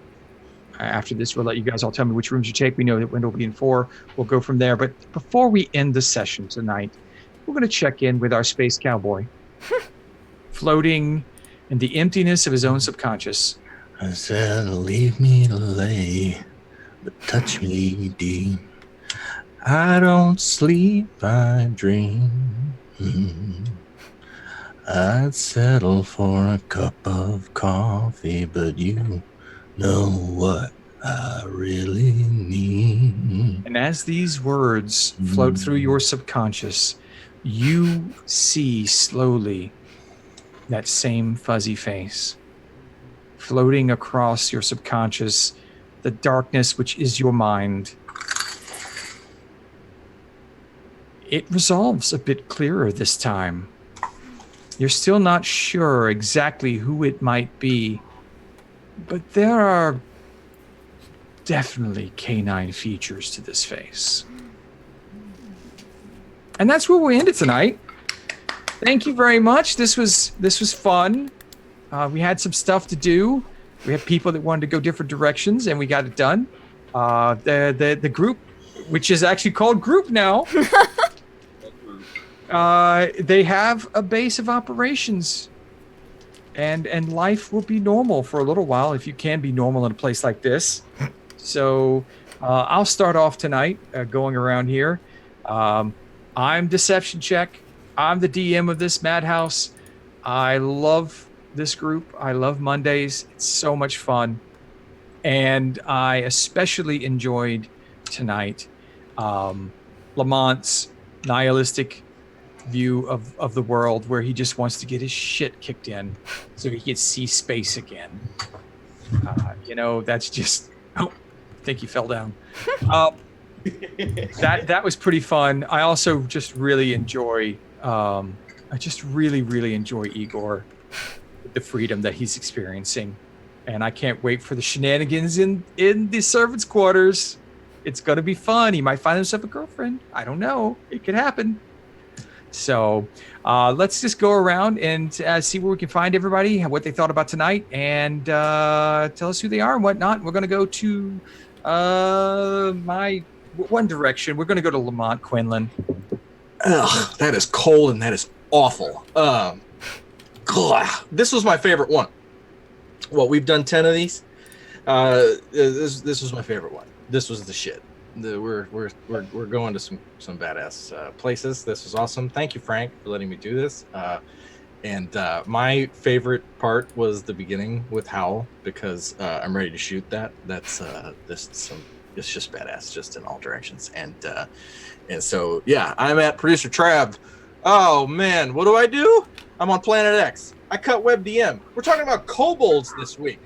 After this, we'll let you guys all tell me which rooms you take. We know that Wendell will be in 4. We'll go from there. But before we end the session tonight, we're going to check in with our space cowboy, floating in the emptiness of his own subconscious. I said, leave me to lay, but touch me deep. I don't sleep, I dream. I'd settle for a cup of coffee, but you know what I really need. And as these words float through your subconscious, you see slowly that same fuzzy face floating across your subconscious, the darkness which is your mind. It resolves a bit clearer this time. You're still not sure exactly who it might be, but there are definitely canine features to this face. And that's where we end it tonight. Thank you very much. This was fun. We had some stuff to do. We had people that wanted to go different directions, and we got it done. The group, which is actually called Group now, they have a base of operations, and life will be normal for a little while, if you can be normal in a place like this. So I'll start off tonight going around here. I'm Deception Check. I'm the DM of this madhouse. I love this group. I love Mondays. It's so much fun. And I especially enjoyed tonight Lamont's nihilistic view of the world, where he just wants to get his shit kicked in so he can see space again. That's just... Oh, I think he fell down. That was pretty fun. I also just really enjoy... I just really, really enjoy Igor with the freedom that he's experiencing. And I can't wait for the shenanigans in the servants' quarters. It's going to be fun. He might find himself a girlfriend. I don't know. It could happen. So let's just go around and see where we can find everybody, what they thought about tonight, and tell us who they are and whatnot. We're going to go to my one direction. We're going to go to Lamont Quinlan. Ugh, that is cold and that is awful. This was my favorite one. Well, we've done 10 of these. This was my favorite one. This was the shit. We're going to some badass places. This was awesome. Thank you, Frank, for letting me do this. And my favorite part was the beginning with Howl, because I'm ready to shoot that. That's it's just badass, just in all directions. And so yeah, I'm at producer Trav. Oh man, what do? I'm on Planet X. I cut WebDM. We're talking about kobolds this week.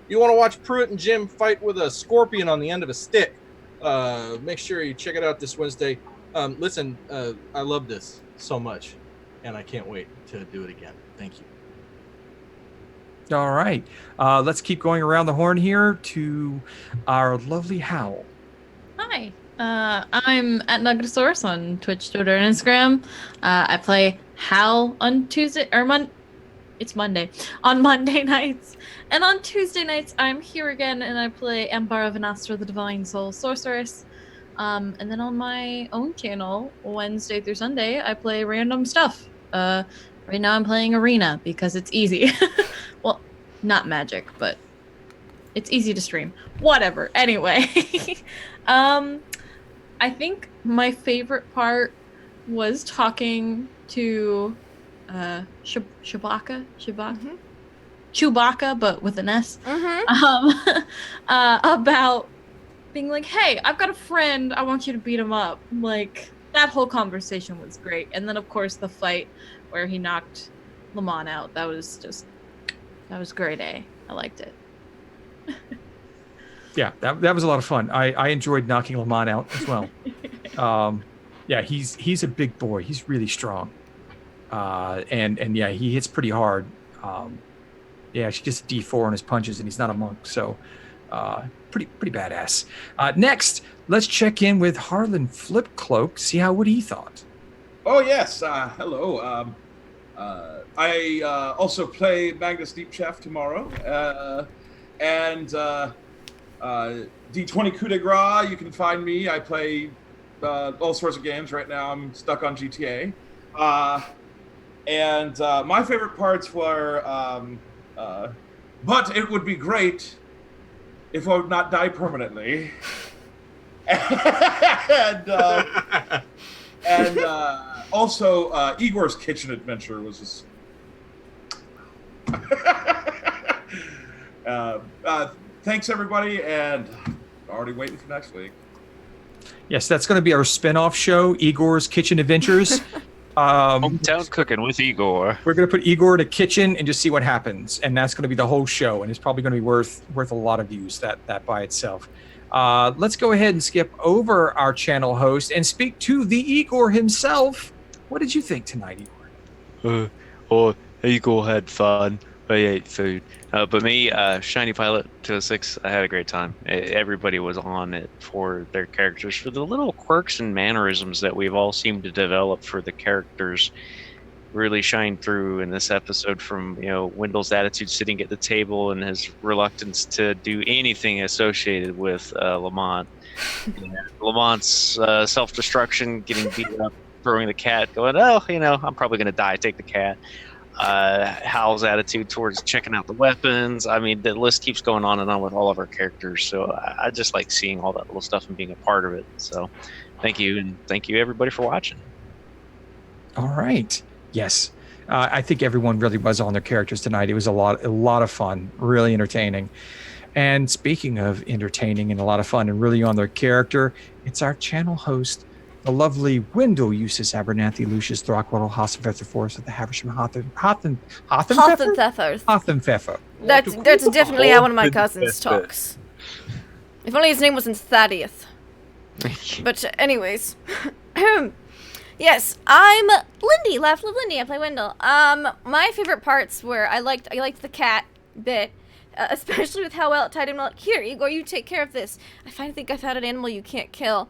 You want to watch Pruitt and Jim fight with a scorpion on the end of a stick? Make sure you check it out this Wednesday. Listen, I love this so much, and I can't wait to do it again. Thank you. All right. Let's keep going around the horn here to our lovely Howl. Hi. I'm at Nugatosaurus on Twitch, Twitter, and Instagram. I play Howl on Tuesday or it's Monday. On Monday nights. And on Tuesday nights, I'm here again and I play Empire of Anastra, the Divine Soul Sorceress. And then on my own channel, Wednesday through Sunday, I play random stuff. Right now I'm playing Arena because it's easy. Well, not Magic, but it's easy to stream. Whatever. Anyway. I think my favorite part was talking to Chewbacca, but with an S, about being like, hey, I've got a friend, I want you to beat him up. Like, that whole conversation was great. And then, of course, the fight where he knocked Lamont out, that was grade A. I liked it. Yeah, that was a lot of fun. I enjoyed knocking Lamont out as well. Yeah, he's a big boy. He's really strong. And yeah, he hits pretty hard. Yeah, she gets a D4 on his punches, and he's not a monk, so pretty badass. Next, let's check in with Harlan Flipcloak, see what he thought. Oh yes, hello. I also play Magnus Deep Chef tomorrow, and D20 Coup de Grace. You can find me. I play all sorts of games right now. I'm stuck on GTA. And my favorite parts were, but it would be great if I would not die permanently. and also Igor's kitchen adventure was just. Thanks everybody, and already waiting for next week. Yes, that's going to be our spin-off show, Igor's Kitchen Adventures. Hometown cooking with Igor. We're going to put Igor in a kitchen and just see what happens, and that's going to be the whole show, and it's probably going to be worth a lot of views that by itself. Let's go ahead and skip over our channel host and speak to the Igor himself. What did you think tonight, Igor? Igor had fun. I ate food. But me, Shiny Pilot 206, I had a great time. Everybody was on it for their characters, for the little quirks and mannerisms that we've all seemed to develop for the characters really shine through in this episode, from Wendell's attitude sitting at the table and his reluctance to do anything associated with Lamont. Lamont's self-destruction, getting beat up, throwing the cat, going, I'm probably going to die, take the cat. Hal's attitude towards checking out the weapons. I mean, the list keeps going on and on with all of our characters. So I just like seeing all that little stuff and being a part of it. So thank you, and thank you everybody for watching. All right. Yes. I think everyone really was on their characters tonight. It was a lot of fun, really entertaining. And speaking of entertaining and a lot of fun and really on their character, it's our channel host, the lovely Wendell Eustace Abernathy Lucius Throckwaddle Hassenpfeffer Force of the Haversham Hothenpfeffer. That's definitely how one of my cousins talks. If only his name wasn't Thaddeus. But anyways, Yes, I'm Lindy, Laugh Live Lindy. I play Wendell. My favorite parts were I liked the cat bit, especially with how well it tied in. Well, here, Igor, you take care of this. I think I found an animal you can't kill.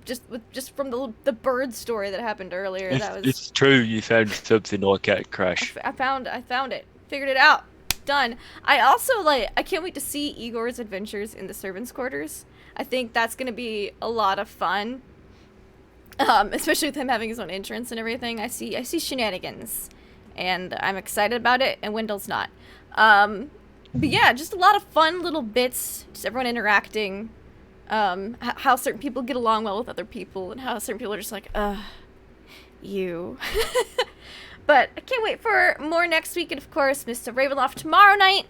Just from the bird story that happened earlier. It's true. You found something like that, Crash. I found it. Figured it out. Done. I also I can't wait to see Igor's adventures in the servants' quarters. I think that's gonna be a lot of fun. Especially with him having his own entrance and everything. I see shenanigans, and I'm excited about it. And Wendell's not. But yeah, just a lot of fun little bits. Just everyone interacting. How certain people get along well with other people, and how certain people are just like, you. But I can't wait for more next week, and of course, Mr. Ravenloft tomorrow night.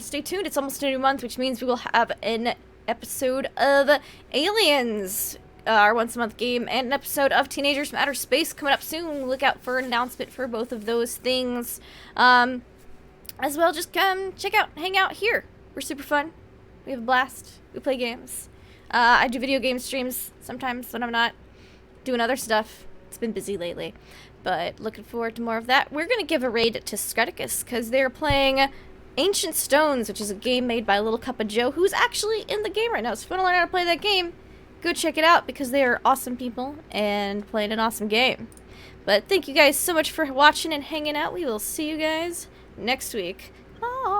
Stay tuned. It's almost a new month, which means we will have an episode of Aliens, our once-a-month game, and an episode of Teenagers from Outer Space coming up soon. Look out for an announcement for both of those things. As well, just come hang out here. We're super fun. We have a blast. We play games. I do video game streams sometimes when I'm not doing other stuff. It's been busy lately. But looking forward to more of that. We're going to give a raid to Scriticus because they're playing Ancient Stones, which is a game made by Little Cup of Joe, who's actually in the game right now. So if you want to learn how to play that game, go check it out because they are awesome people and playing an awesome game. But thank you guys so much for watching and hanging out. We will see you guys next week. Bye.